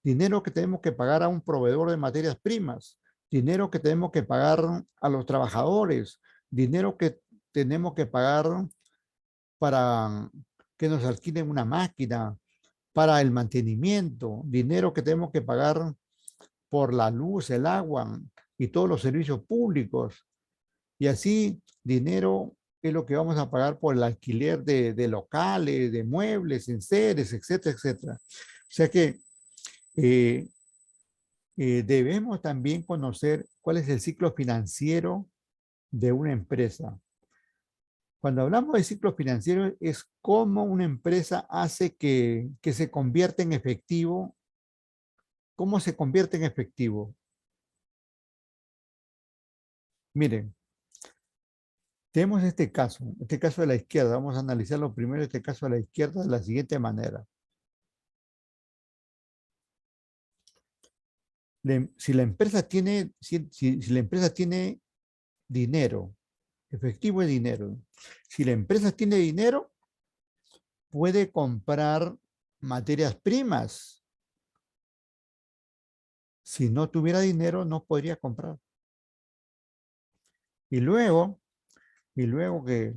Dinero que tenemos que pagar a un proveedor de materias primas. Dinero que tenemos que pagar a los trabajadores. Dinero que tenemos que pagar para que nos alquilen una máquina, para el mantenimiento, dinero que tenemos que pagar por la luz, el agua y todos los servicios públicos. Y así, dinero es lo que vamos a pagar por el alquiler de locales, de muebles, enseres, etcétera, etcétera. O sea que eh, debemos también conocer cuál es el ciclo financiero de una empresa. Cuando hablamos de ciclo financiero es cómo una empresa hace que se convierta en efectivo. ¿Cómo se convierte en efectivo? Miren, tenemos este caso de la izquierda. Vamos a analizarlo primero, este caso de la izquierda, de la siguiente manera. Si la empresa tiene, si la empresa tiene dinero, efectivo es dinero. Si la empresa tiene dinero, puede comprar materias primas. Si no tuviera dinero, no podría comprar. Y luego que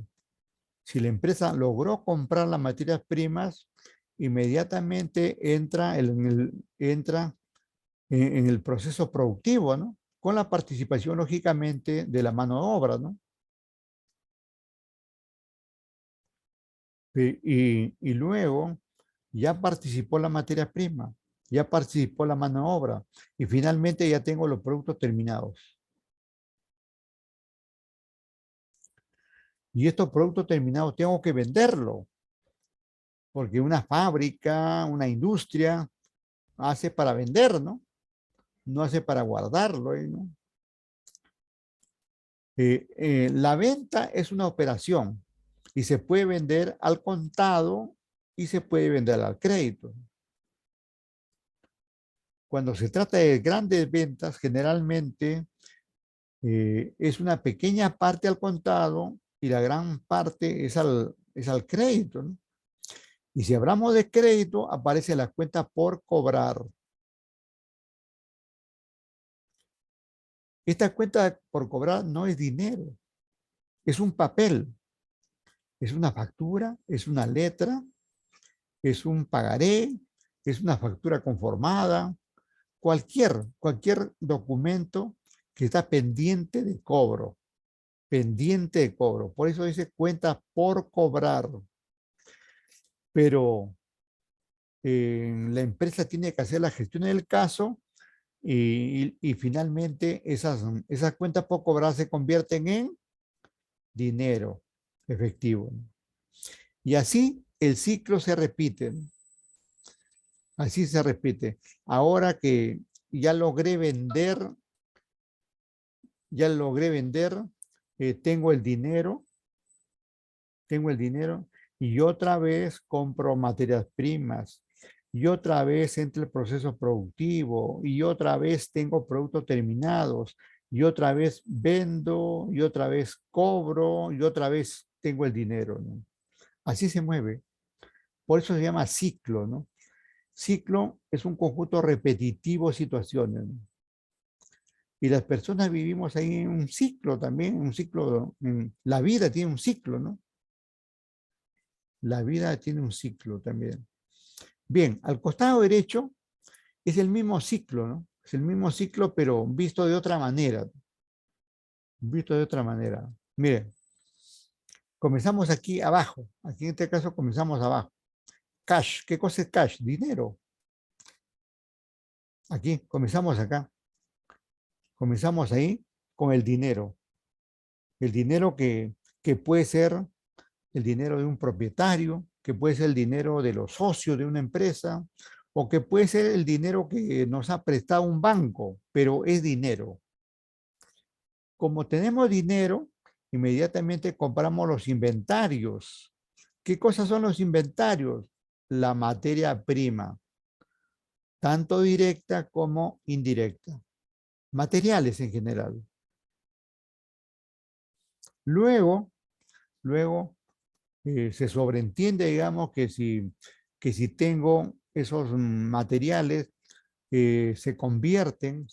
si la empresa logró comprar las materias primas, inmediatamente entra en el proceso productivo, ¿no? Con la participación, lógicamente, de la mano de obra, ¿no? Y luego ya participó la materia prima, ya participó la mano de obra y finalmente ya tengo los productos terminados. Y estos productos terminados tengo que venderlo, porque una fábrica, una industria hace para vender, ¿no? No hace para guardarlo, ¿no? La venta es una operación y se puede vender al contado y se puede vender al crédito. Cuando se trata de grandes ventas, generalmente es una pequeña parte al contado y la gran parte es al crédito, ¿no? Y si hablamos de crédito, aparece la cuenta por cobrar. Esta cuenta por cobrar no es dinero, es un papel, es una factura, es una letra, es un pagaré, es una factura conformada, cualquier documento que está pendiente de cobro, pendiente de cobro. Por eso dice cuenta por cobrar. Pero la empresa tiene que hacer la gestión del caso y finalmente esas cuentas por cobrar se convierten en dinero efectivo. Y así el ciclo se repite. Así se repite. Ahora que ya logré vender, tengo el dinero y otra vez compro materias primas y otra vez entra el proceso productivo y otra vez tengo productos terminados y otra vez vendo y otra vez cobro y otra vez tengo el dinero, ¿no? Así se mueve. Por eso se llama ciclo, ¿no? Ciclo es un conjunto repetitivo de situaciones, ¿no? Y las personas vivimos ahí en un ciclo también, un ciclo, la vida tiene un ciclo, ¿no? La vida tiene un ciclo también. Bien, al costado derecho es el mismo ciclo, ¿no? Es el mismo ciclo, pero visto de otra manera. Visto de otra manera. Miren, comenzamos aquí abajo. Aquí en este caso comenzamos abajo. Cash. ¿Qué cosa es cash? Dinero. Aquí, comenzamos acá. Comenzamos ahí con el dinero. El dinero que puede ser el dinero de un propietario, que puede ser el dinero de los socios de una empresa, o que puede ser el dinero que nos ha prestado un banco, pero es dinero. Como tenemos dinero, inmediatamente compramos los inventarios. ¿Qué cosas son los inventarios? La materia prima, tanto directa como indirecta. Materiales en general. Luego se sobreentiende, digamos, que si tengo esos materiales, se convierten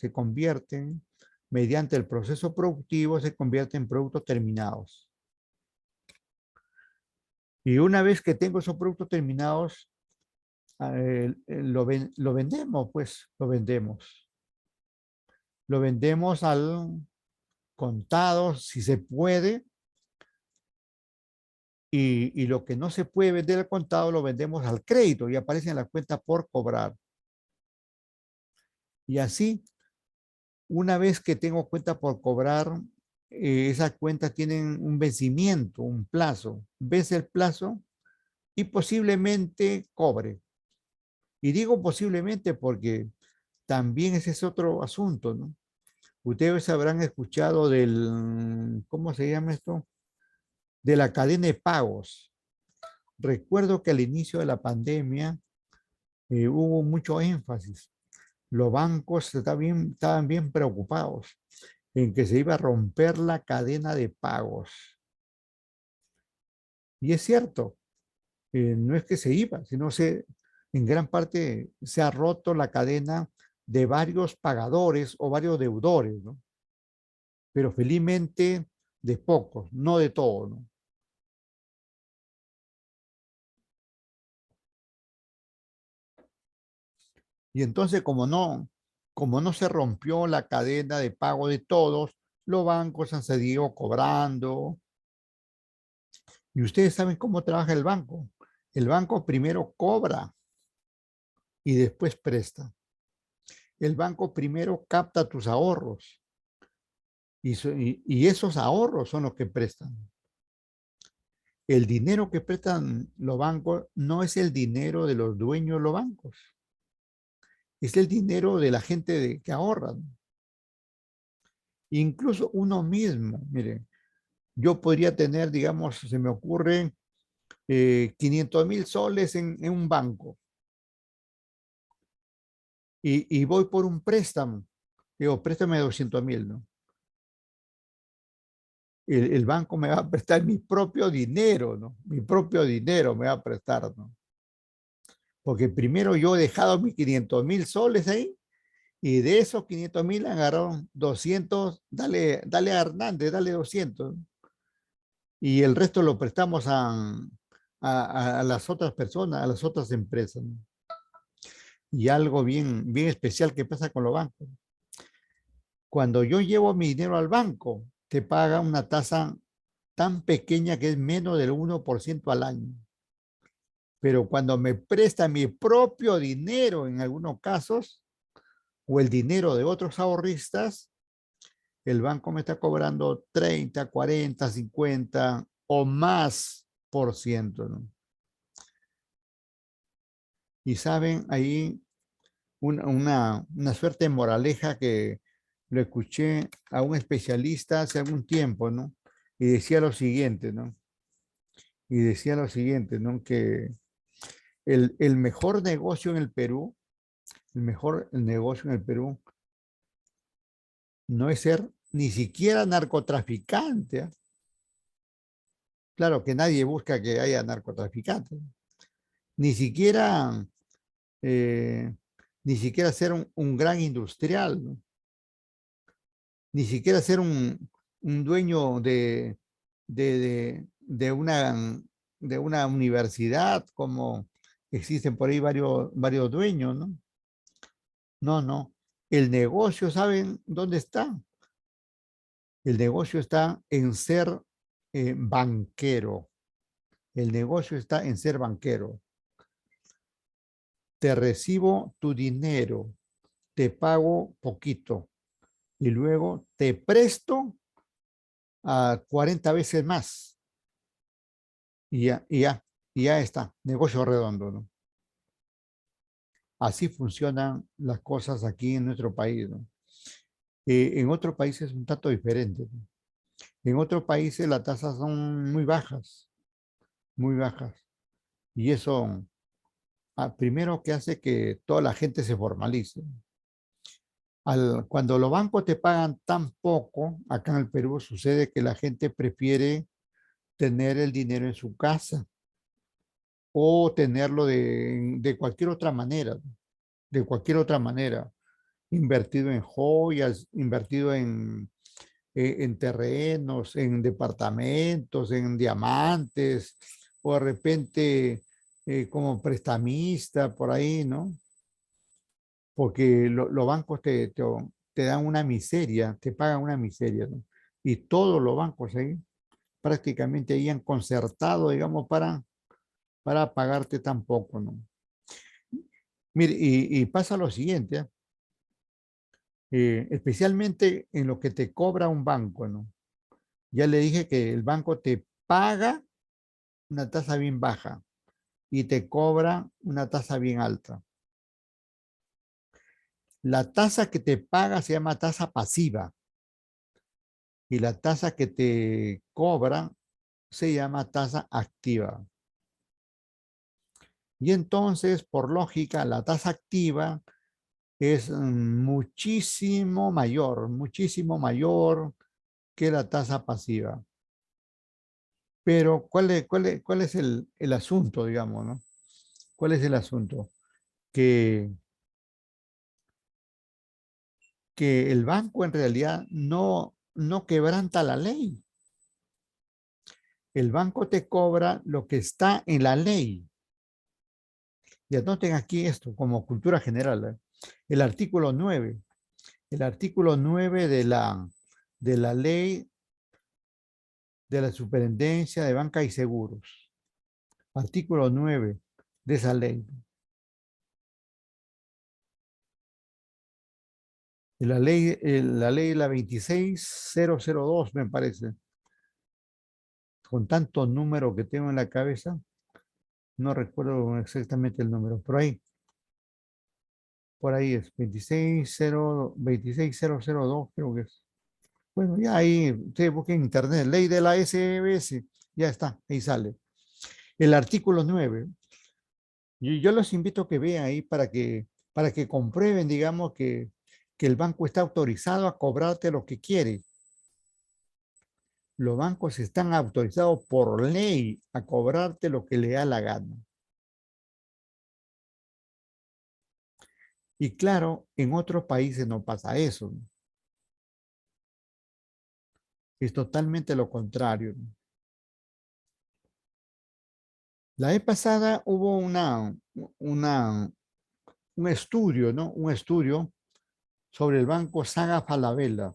mediante el proceso productivo, se convierten en productos terminados. Y una vez que tengo esos productos terminados, lo vendemos, pues, lo vendemos. Lo vendemos al contado, si se puede, y lo que no se puede vender al contado lo vendemos al crédito y aparece en la cuenta por cobrar. Y así, una vez que tengo cuenta por cobrar, esas cuentas tienen un vencimiento, un plazo. Vence el plazo y posiblemente cobre. Y digo posiblemente porque también ese es otro asunto, ¿no? Ustedes habrán escuchado del, ¿cómo se llama esto? De la cadena de pagos. Recuerdo que al inicio de la pandemia hubo mucho énfasis. Los bancos estaban bien preocupados en que se iba a romper la cadena de pagos. Y es cierto, no es que se iba, sino en gran parte se ha roto la cadena de varios pagadores o varios deudores, ¿no? Pero felizmente de pocos, no de todos, ¿no? Y entonces, como no se rompió la cadena de pago de todos, los bancos han seguido cobrando. Y ustedes saben cómo trabaja el banco. El banco primero cobra y después presta. El banco primero capta tus ahorros y esos ahorros son los que prestan. El dinero que prestan los bancos no es el dinero de los dueños de los bancos, es el dinero de la gente que ahorra. Incluso uno mismo, mire, yo podría tener, digamos, se me ocurre 500,000 soles en un banco y voy por un préstamo. Digo, préstame 200,000, ¿no? El banco me va a prestar mi propio dinero, ¿no? Mi propio dinero me va a prestar, ¿no? Porque primero yo he dejado mis 500,000 soles ahí y de esos 500,000 agarraron 200, dale a Hernández, dale 200. Y el resto lo prestamos a las otras personas, a las otras empresas, ¿no? Y algo bien especial que pasa con los bancos. Cuando yo llevo mi dinero al banco, te paga una tasa tan pequeña que es menos del 1% al año. Pero cuando me presta mi propio dinero en algunos casos, o el dinero de otros ahorristas, el banco me está cobrando 30, 40, 50 o más por ciento, ¿no? Y saben, ahí una suerte de moraleja que lo escuché a un especialista hace algún tiempo, ¿no? Y decía lo siguiente, ¿no? Y decía lo siguiente, ¿no? Que el mejor negocio en el Perú, el mejor negocio en el Perú no es ser ni siquiera narcotraficante, ¿eh? Claro que nadie busca que haya narcotraficantes, ni siquiera, eh, ni siquiera ser un gran industrial, ¿no? Ni siquiera ser un dueño de una universidad, como existen por ahí varios dueños, ¿no? No, no. El negocio, ¿saben dónde está? El negocio está en ser banquero. El negocio está en ser banquero. Te recibo tu dinero, te pago poquito y luego te presto a 40 veces más. Y ya está, negocio redondo, ¿no? Así funcionan las cosas aquí en nuestro país, ¿no? En otros países es un tanto diferente, ¿no? En otros países las tasas son muy bajas, muy bajas. Y eso, primero que hace que toda la gente se formalice. Cuando los bancos te pagan tan poco, acá en el Perú sucede que la gente prefiere tener el dinero en su casa o tenerlo de cualquier otra manera, de cualquier otra manera, invertido en joyas, invertido en terrenos, en departamentos, en diamantes, o de repente como prestamista por ahí, ¿no? Porque los bancos te dan una miseria, te pagan una miseria, ¿no? Y todos los bancos ahí prácticamente ahí han concertado, digamos, para pagarte tan poco, ¿no? Mire, y pasa lo siguiente, ¿eh? Especialmente en lo que te cobra un banco, ¿no? Ya le dije que el banco te paga una tasa bien baja y te cobra una tasa bien alta. La tasa que te paga se llama tasa pasiva y la tasa que te cobra se llama tasa activa. Y entonces, por lógica, la tasa activa es muchísimo mayor que la tasa pasiva. Pero, ¿cuál es el asunto, digamos, ¿no? ¿Cuál es el asunto? que, que el banco en realidad no quebranta la ley. El banco te cobra lo que está en la ley. Y anoten aquí esto como cultura general, ¿eh? El artículo 9. El artículo 9 de la ley de la Superintendencia de Banca y Seguros. Artículo 9 de esa ley. La ley la 26002, me parece. Con tanto número que tengo en la cabeza, no recuerdo exactamente el número. Por ahí es 26002, creo que es. Bueno, ya ahí ustedes busquen en internet, ley de la SBS, ya está, ahí sale. El artículo 9. Yo los invito a que vean ahí para que comprueben, digamos, que el banco está autorizado a cobrarte lo que quiere. Los bancos están autorizados por ley a cobrarte lo que le da la gana. Y claro, en otros países no pasa eso, ¿no? Es totalmente lo contrario, ¿no? La vez pasada hubo un estudio, ¿no? Un estudio sobre el banco Saga Falabella.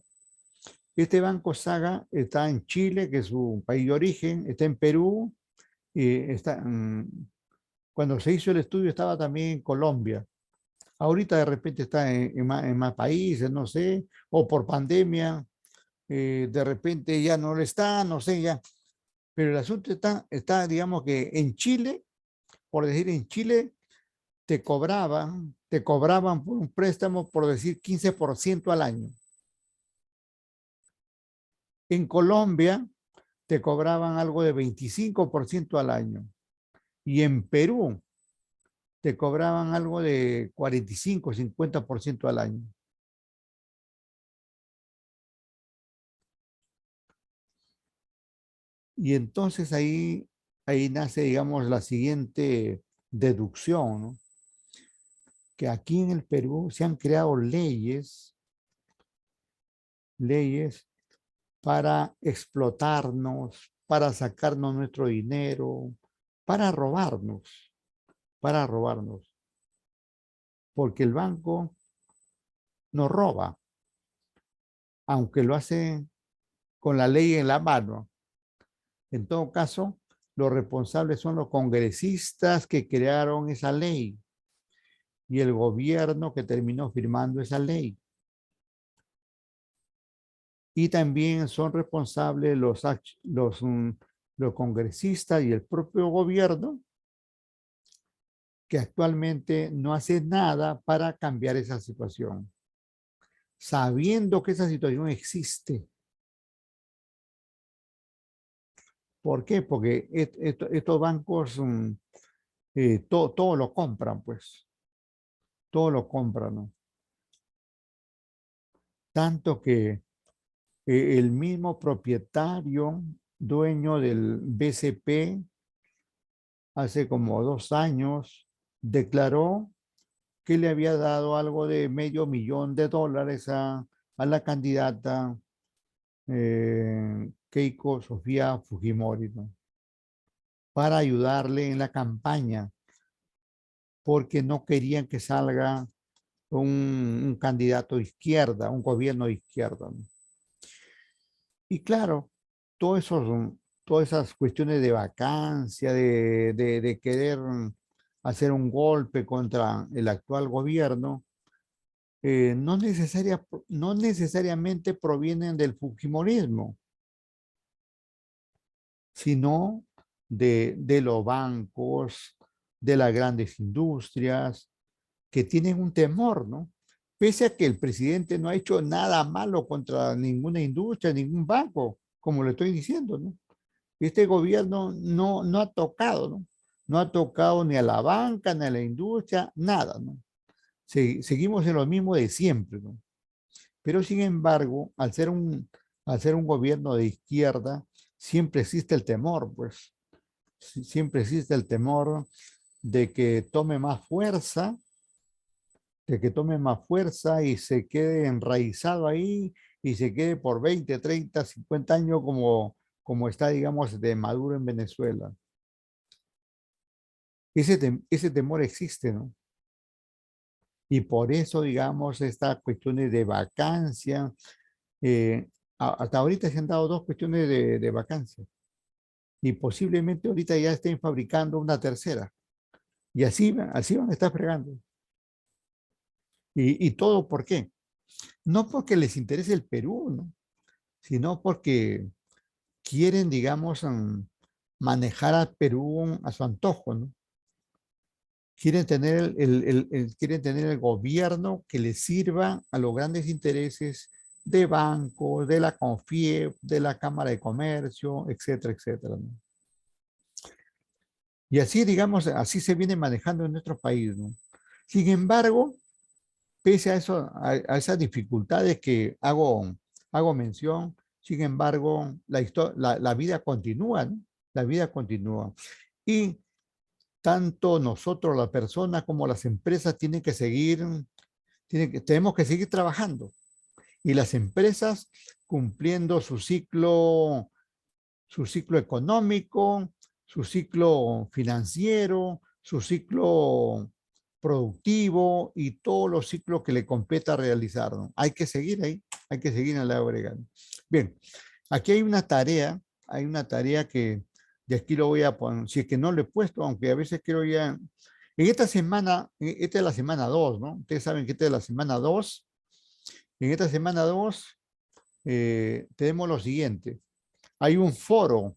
Este banco Saga está en Chile, que es su país de origen, está en Perú, y cuando se hizo el estudio estaba también en Colombia. Ahorita de repente está en más países, no sé, o por pandemia, de repente ya no lo está, no sé ya. Pero el asunto está, digamos que en Chile, por decir en Chile, te cobraban por un préstamo, por decir 15% al año. En Colombia te cobraban algo de 25% al año. Y en Perú te cobraban algo de 45, 50% al año. Y entonces ahí nace, digamos, la siguiente deducción, ¿no? Que aquí en el Perú se han creado leyes para explotarnos, para sacarnos nuestro dinero, para robarnos, porque el banco nos roba, aunque lo hace con la ley en la mano. En todo caso, los responsables son los congresistas que crearon esa ley y el gobierno que terminó firmando esa ley. Y también son responsables los congresistas y el propio gobierno que actualmente no hace nada para cambiar esa situación, sabiendo que esa situación existe. ¿Por qué? Porque estos bancos todo lo compran, pues, todo lo compran, ¿no? Tanto que el mismo propietario, dueño del BCP, hace como 2 años, declaró que le había dado algo de $500,000 a la candidata Keiko Sofía Fujimori, ¿no? Para ayudarle en la campaña, porque no querían que salga un candidato de izquierda, un gobierno de izquierda, ¿no? Y claro, todo eso, todas esas cuestiones de vacancia, de querer hacer un golpe contra el actual gobierno, no necesariamente provienen del fujimorismo, sino de los bancos, de las grandes industrias, que tienen un temor, ¿no? Pese a que el presidente no ha hecho nada malo contra ninguna industria, ningún banco, como le estoy diciendo, ¿no? Este gobierno no ha tocado, ¿no? No ha tocado ni a la banca, ni a la industria, nada, ¿no? Seguimos en lo mismo de siempre, ¿no? Pero sin embargo, al ser un gobierno de izquierda, siempre existe el temor, pues, siempre existe el temor de que tome más fuerza de que tome más fuerza y se quede enraizado ahí y se quede por 20, 30, 50 años como está, digamos, de Maduro en Venezuela. Ese temor existe, ¿no? Y por eso, digamos, estas cuestiones de vacancia, hasta ahorita se han dado dos cuestiones de vacancia y posiblemente ahorita ya estén fabricando una tercera. Y así van a estar fregando. Y todo, ¿por qué? No porque les interese el Perú, ¿no? Sino porque quieren, digamos, manejar al Perú a su antojo, ¿no? Quieren tener quieren tener el gobierno que les sirva a los grandes intereses de bancos, de la CONFIEP, de la Cámara de Comercio, etcétera, etcétera, ¿no? Y así, digamos, así se viene manejando en nuestro país, ¿no? Sin embargo, pese a eso, a esas dificultades que hago mención, sin embargo, la vida continúa, ¿no? La vida continúa. Y tanto nosotros, las personas, como las empresas, tenemos que seguir trabajando. Y las empresas cumpliendo su ciclo económico, su ciclo financiero, su ciclo productivo y todos los ciclos que le competa realizar, ¿no? Hay que seguir ahí, hay que seguir en la obra. Bien, aquí hay una tarea que de aquí lo voy a poner, si es que no lo he puesto, aunque a veces quiero ya, en esta semana, esta es la semana 2, ¿no? Ustedes saben que esta es la semana 2. En esta semana 2 tenemos lo siguiente. Hay un foro,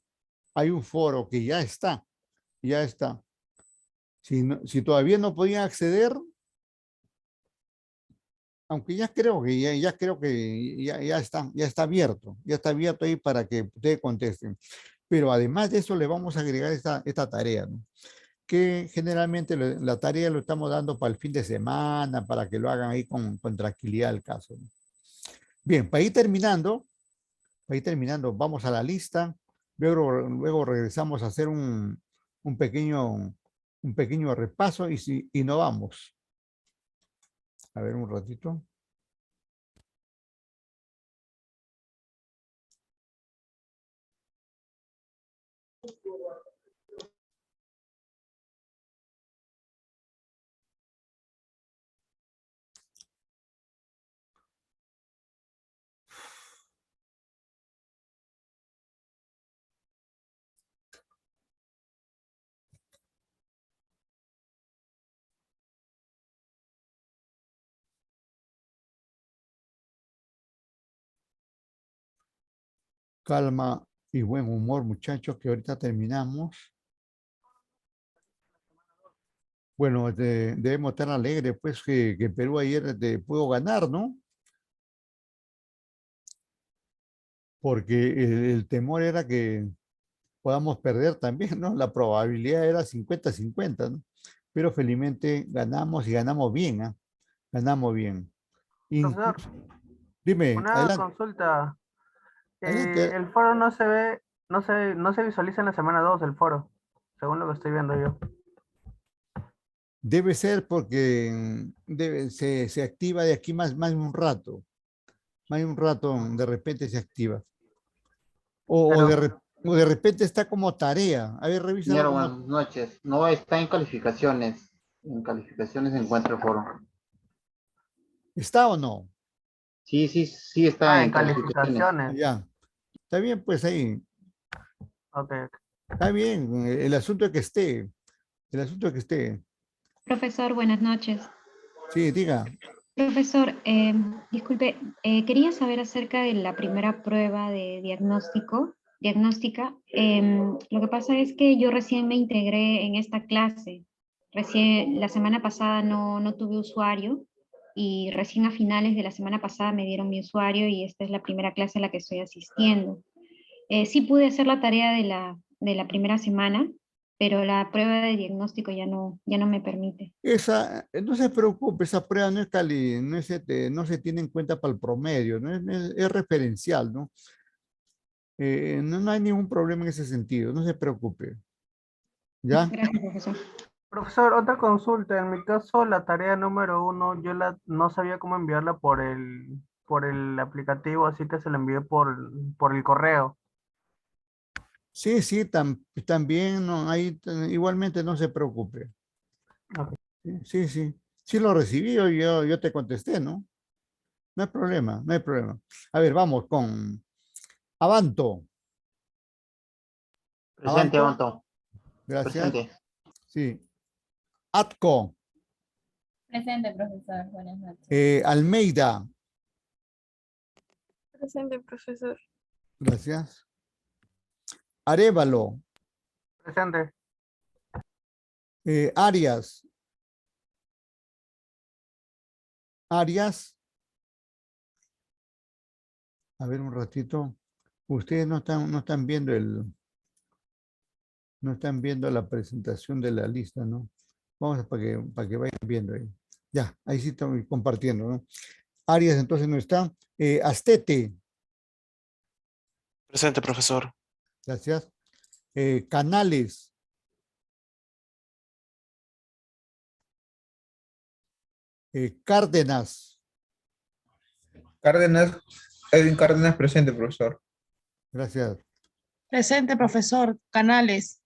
que ya está. Si todavía no podían acceder, aunque ya creo que ya está abierto ahí para que ustedes contesten. Pero además de eso, le vamos a agregar esta tarea, ¿no? Que generalmente la tarea lo estamos dando para el fin de semana, para que lo hagan ahí con tranquilidad el caso, ¿no? Bien, para ir terminando, vamos a la lista. Luego regresamos a hacer un pequeño repaso y no vamos. A ver un ratito. Calma y buen humor, muchachos, que ahorita terminamos. Bueno, debemos estar alegres, pues, que Perú ayer pudo ganar, ¿no? Porque el temor era que podamos perder también, ¿no? La probabilidad era 50-50, ¿no? Pero felizmente ganamos y ganamos bien, ¿ah? Ganamos bien. Profesor, Incluso, dime, una adelante, consulta. adelante. El foro no se ve, no se visualiza en la semana 2 el foro, según lo que estoy viendo yo. Debe ser porque se activa de aquí más de un rato. Más de un rato de repente se activa. O, o de, Pero, re- o de repente está como tarea. A ver, revísalo Señora, como buenas noches. No está en calificaciones. En calificaciones se encuentra el foro. está o no. Sí está en en calificaciones. calificaciones. Ya. Está bien, pues ahí. Ok. Está bien. El asunto es que esté. El asunto es que esté. Profesor, buenas noches. Sí, diga. Profesor, disculpe, quería saber acerca de la primera prueba de diagnóstica. Lo que pasa es que yo recién me integré en esta clase. Recién, la semana pasada no tuve usuario y recién a finales de la semana pasada me dieron mi usuario y esta es la primera clase a la que estoy asistiendo. Sí pude hacer la tarea de la primera semana, pero la prueba de diagnóstico ya no me permite. No se preocupe, esa prueba no es no se tiene en cuenta para el promedio, ¿no? Es referencial, ¿no? No hay ningún problema en ese sentido, no se preocupe. ¿Ya? Gracias, profesor. Profesor, otra consulta. En mi caso, la tarea número 1, no sabía cómo enviarla por el aplicativo, así que se la envié por el correo. Sí, sí, también no, igualmente no se preocupe. Ok. Sí, sí, sí. Sí lo recibí, yo te contesté, ¿no? No hay problema, no hay problema. A ver, vamos con Avanto. Presente, Avanto, Avanto. gracias. Presente. Sí. Atco, Presente, profesor. Buenas noches. Almeida, Presente, profesor. gracias. Arévalo, Presente. Arias, a ver un ratito. Ustedes no están viendo no están viendo la presentación de la lista, ¿no? Vamos para que vayan viendo ahí. Ya, ahí sí estoy compartiendo, ¿no? Arias entonces no está. Astete, Presente, profesor. gracias. Canales, Cárdenas, Cárdenas, Edwin Cárdenas presente, profesor. gracias, Presente, profesor. Canales.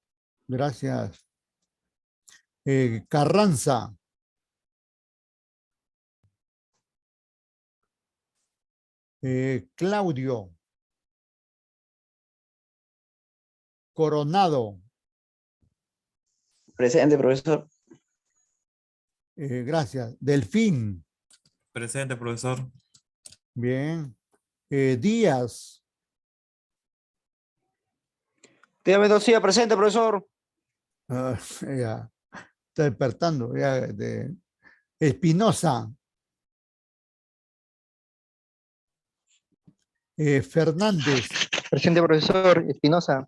gracias. Carranza, Claudio, Coronado, Presente, profesor. gracias. Delfín, Presente, profesor. bien. Díaz, Dígame, Docía, presente, profesor. ya, está despertando. Ya, Espinosa, Fernández, Presente, profesor. Espinosa.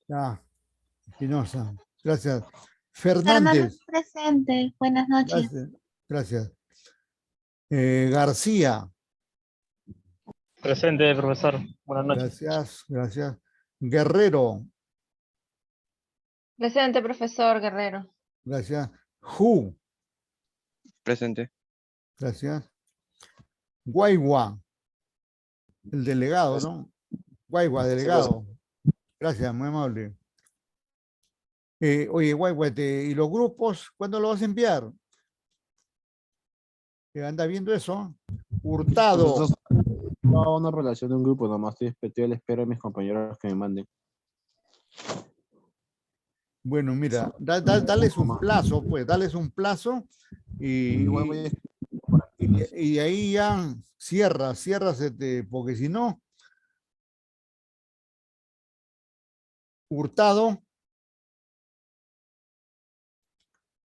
ya, Espinosa, gracias. Fernández, Fernández, presente. Buenas noches. gracias, gracias. García, Presente, profesor. Buenas noches. gracias, gracias. Guerrero, Presente, profesor Guerrero. gracias. Ju, Presente. gracias. Guaigua, el delegado, ¿no? Guaigua, delegado. Gracias, muy amable. Oye, Guaigua, ¿y los grupos? ¿Cuándo los vas a enviar? ¿Anda viendo eso? Hurtado. No, una relación de un grupo, nomás estoy a la espera de mis compañeros que me manden. Bueno, mira, dales un plazo, pues, dales un plazo y ahí ya cierras, porque si no, Hurtado,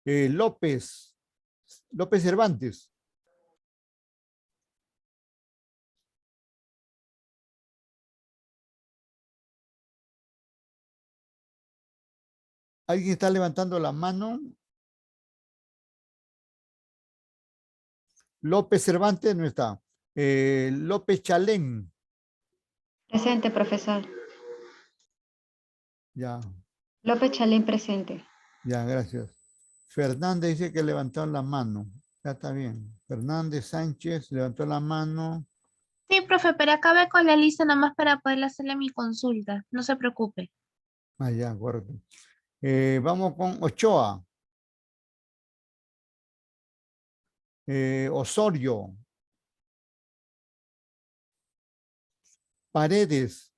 López Cervantes. ¿Alguien está levantando la mano? López Cervantes no está. López Chalén. Presente, profesor. Ya, López Chalén, presente. ya, gracias. Fernández dice que levantó la mano. Ya está bien. Fernández Sánchez levantó la mano. Sí, profe, pero acabe con la lista nomás para poder hacerle mi consulta. No se preocupe. Ah, ya, correcto. Vamos con Ochoa. Osorio. Paredes.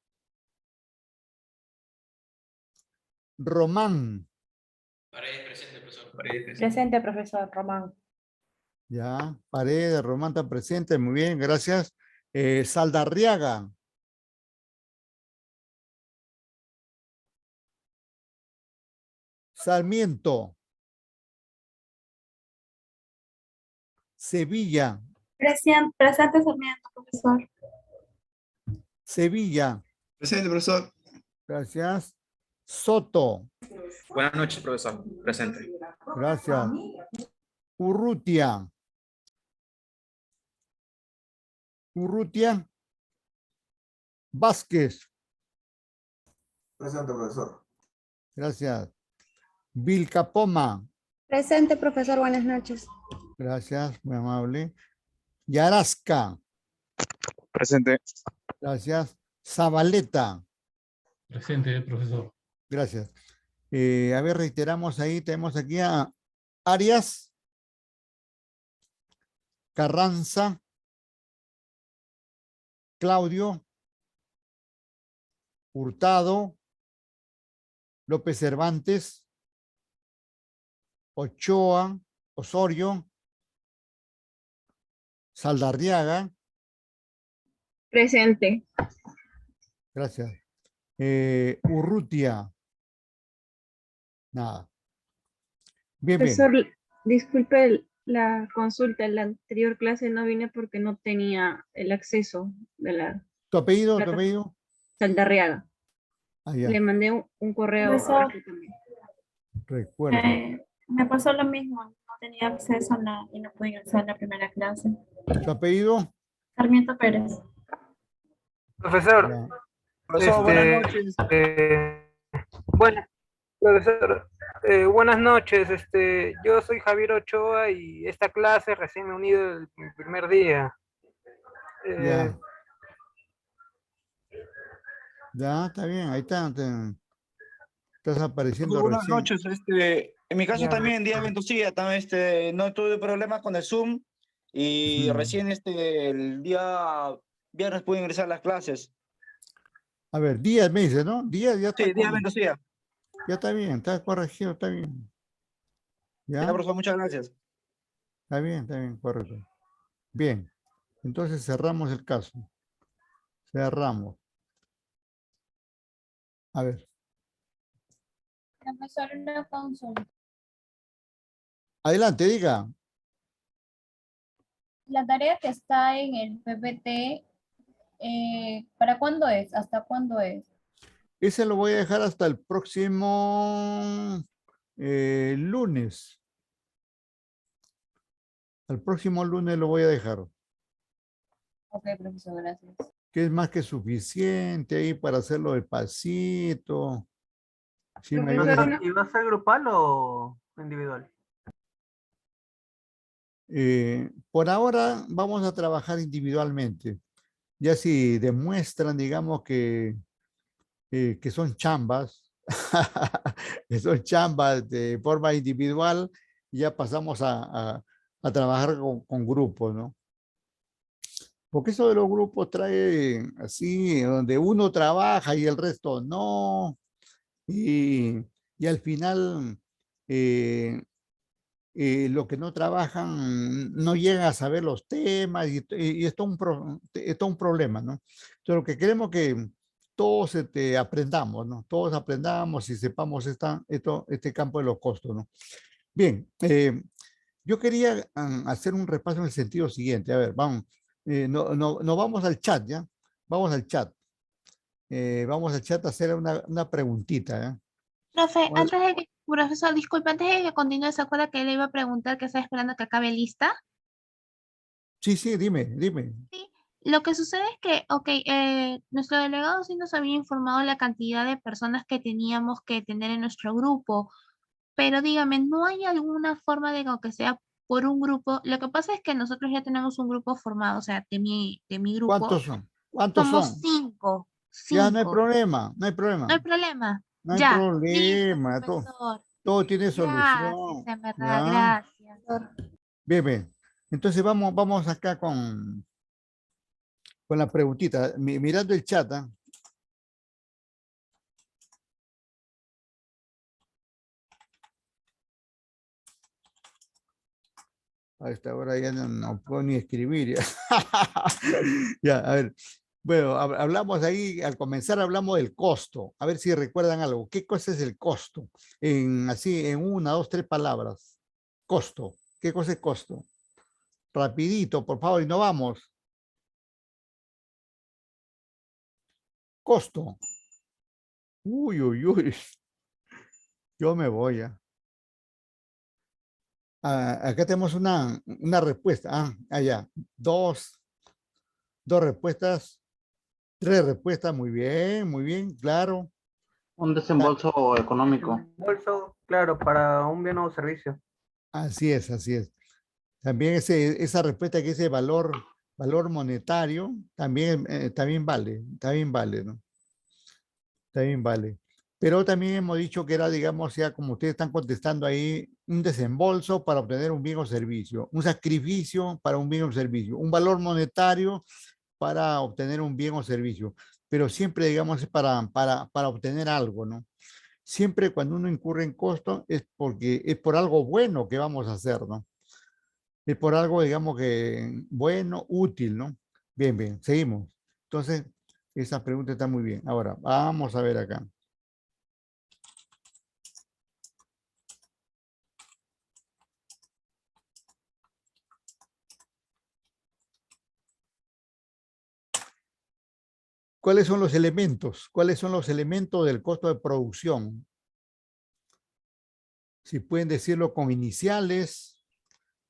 Román. Paredes, presente, profesor. Presente, profesor Román. Ya, Paredes, Román está presente. Muy bien, gracias. Saldarriaga. Sarmiento. Sevilla. Presente, Sarmiento, profesor. Sevilla. Presente, profesor. Gracias. Soto. Buenas noches, profesor. Presente. Gracias. Urrutia. Urrutia. Vázquez. Presente, profesor. Gracias. Vilcapoma. Presente, profesor. Buenas noches. Gracias, muy amable. Yarasca. Presente. Gracias. Zabaleta. Presente, profesor. Gracias. A ver, reiteramos ahí, tenemos aquí a Arias, Carranza, Claudio, Hurtado, López Cervantes, Ochoa, Osorio, Saldarriaga. Presente. Gracias. Urrutia. Nada. Bien, bien. Profesor, disculpe la consulta. En la anterior clase no vine porque no tenía el acceso de la ¿Tu apellido? ¿Tu apellido? Saldarriaga. Ah, ya. Le mandé un correo. Profesor. ahorita también. Recuerdo. Me pasó lo mismo, no tenía acceso y no pude ingresar a la primera clase. ¿Tu apellido? Sarmiento Pérez. Profesor, Ya. Profesor, buenas noches. Bueno, profesor, buenas noches. Yo soy Javier Ochoa y esta clase recién me he unido el primer día. Ya. Ya, está bien. Ahí está. Estás apareciendo Buenas recién. noches. En mi caso Ya. también, día Ventosía, también no tuve problemas con el Zoom y Ujú. recién el día viernes pude ingresar a las clases. A ver, Díaz me dice, ¿no? Díaz ya está. Sí, día Ventosía. Ya está bien, está corregido, está bien. Ya, ¿Ya? profesor, muchas gracias. Está bien, correcto. Bien, entonces cerramos el caso. Cerramos. A ver, Profesor, una consulta. adelante, diga. La tarea que está en el PPT, ¿para cuándo es? ¿Hasta cuándo es? Ese lo voy a dejar hasta el próximo lunes. Al próximo lunes lo voy a dejar. Ok, profesor, gracias. Que es más que suficiente ahí para hacerlo despacito. Sí, me ayuda. Profesor, ¿y va a ser grupal o individual? Por ahora vamos a trabajar individualmente. Ya si demuestran, digamos, que son chambas, que son chambas de forma individual, ya pasamos a trabajar con grupos, ¿no? Porque eso de los grupos trae así, donde uno trabaja y el resto no, y al final los que no trabajan no llegan a saber los temas y es todo es todo un problema, ¿no? Entonces lo que queremos es que todos aprendamos, ¿no? Todos aprendamos y sepamos este campo de los costos, ¿no? Bien, yo quería hacer un repaso en el sentido siguiente. A ver, vamos, no vamos al chat, ¿ya? Vamos al chat. Vamos al chat a hacer una preguntita, ¿ya? Profe, ¿Cuál? antes de que, profesor, disculpe, antes de que continúe, ¿se acuerda que le iba a preguntar que está esperando que acabe lista? Sí, dime. Sí, lo que sucede es que, ok, nuestro delegado sí nos había informado la cantidad de personas que teníamos que tener en nuestro grupo, pero dígame, ¿no hay alguna forma de que aunque sea por un grupo? Lo que pasa es que nosotros ya tenemos un grupo formado, o sea, de mi grupo, ¿Cuántos son? ¿Cuántos somos son? cinco. Ya no hay problema, no hay problema. No hay problema. No hay Ya, listo, problema, profesor. todo tiene Gracias, solución. en verdad, ¿Ya? gracias. Bien. Entonces vamos acá con la preguntita. Mirando el chat, ¿ah? A esta hora ya no puedo ni escribir. Ya. Ya, a ver. Bueno, hablamos ahí, al comenzar hablamos del costo. A ver si recuerdan algo. ¿Qué cosa es el costo? En 1, 2, 3 palabras. Costo. ¿Qué cosa es costo? Rapidito, por favor, y no vamos. Costo. Uy. Yo me voy ya. Acá tenemos una respuesta. Allá. Dos respuestas. 3 respuestas. Muy bien, claro. Un desembolso económico. Bolso, claro, para un bien o servicio. Así es, así es. También esa respuesta que dice valor monetario, también vale, ¿no? También vale. Pero también hemos dicho que era, digamos, ya como ustedes están contestando ahí, un desembolso para obtener un bien o servicio, un sacrificio para un bien o servicio, un valor monetario para obtener un bien o servicio. Pero siempre, digamos, es para obtener algo, ¿no? Siempre cuando uno incurre en costo es porque es por algo bueno que vamos a hacer, ¿no? Es por algo, digamos, que bueno, útil, ¿no? Bien, bien, seguimos. Entonces, esa pregunta está muy bien. Ahora, vamos a ver acá. ¿Cuáles son los elementos? ¿Cuáles son los elementos del costo de producción? Si pueden decirlo con iniciales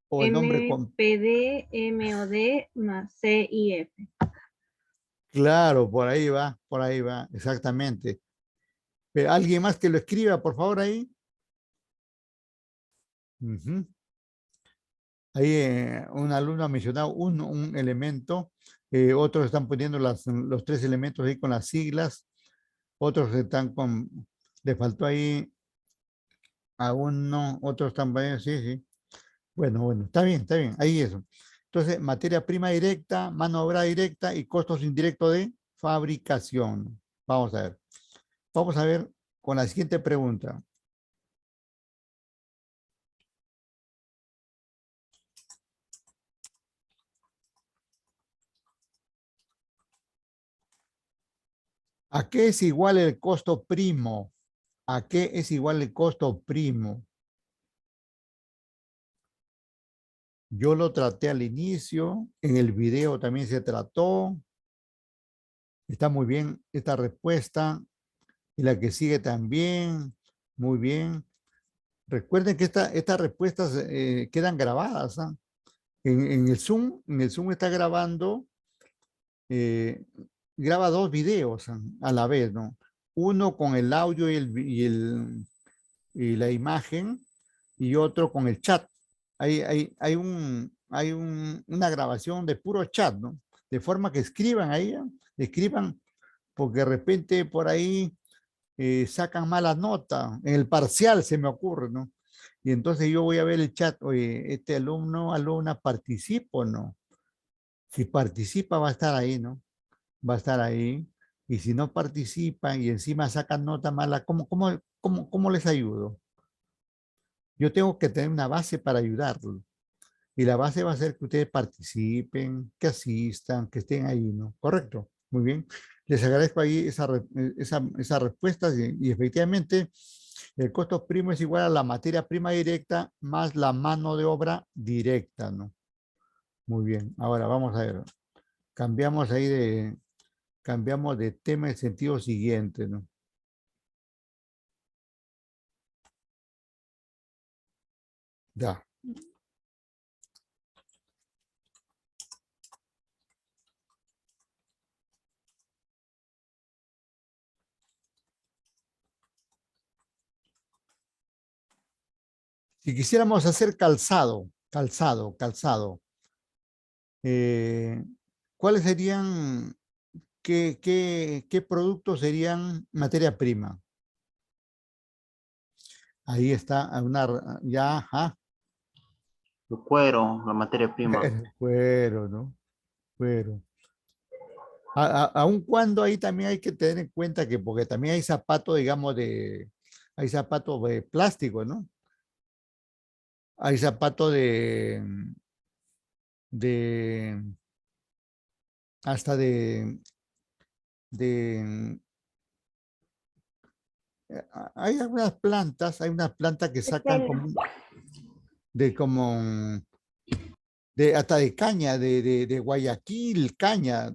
o el nombre con... MPD, MOD más C y F. Claro, por ahí va, exactamente. Pero, ¿alguien más que lo escriba, por favor, ahí? Ujú. Ahí un alumno ha mencionado un elemento, otros están poniendo los 3 elementos ahí con las siglas, otros están con, le faltó ahí a uno, otros están poniendo, sí, sí. Bueno, está bien, ahí eso. Entonces, materia prima directa, mano de obra directa y costos indirectos de fabricación. Vamos a ver. Vamos a ver con la siguiente pregunta. ¿A qué es igual el costo primo? ¿A qué es igual el costo primo? Yo lo traté al inicio, en el video también se trató. Está muy bien esta respuesta. Y la que sigue también, muy bien. Recuerden que estas respuestas quedan grabadas, ¿ah? En el Zoom está grabando, eh, graba 2 videos a la vez, ¿no? Uno con el audio y la imagen y otro con el chat. Una grabación de puro chat, ¿no? De forma que escriban ahí, ¿eh? Escriban, porque de repente por ahí sacan mala nota. En el parcial se me ocurre, ¿no? Y entonces yo voy a ver el chat, oye, este alumna participa o no. Si participa va a estar ahí, ¿no? Va a estar ahí. Y si no participa y encima sacan nota mala, ¿cómo les ayudo? Yo tengo que tener una base para ayudarlos. Y la base va a ser que ustedes participen, que asistan, que estén ahí, ¿no? Correcto. Muy bien. Les agradezco ahí esa respuesta y efectivamente el costo primo es igual a la materia prima directa más la mano de obra directa, ¿no? Muy bien. Ahora vamos a ver. Cambiamos ahí cambiamos de tema en sentido siguiente, ¿no? Ya. Si quisiéramos hacer calzado, ¿cuáles serían, qué productos serían materia prima? Ahí está, ya, ajá. El cuero, la materia prima. El cuero, ¿no? Cuero. Aun cuando ahí también hay que tener en cuenta que, porque también hay zapatos, digamos, hay zapatos de plástico, ¿no? Hay zapatos de, hasta de, hay unas plantas que sacan hasta de caña, de Guayaquil, caña,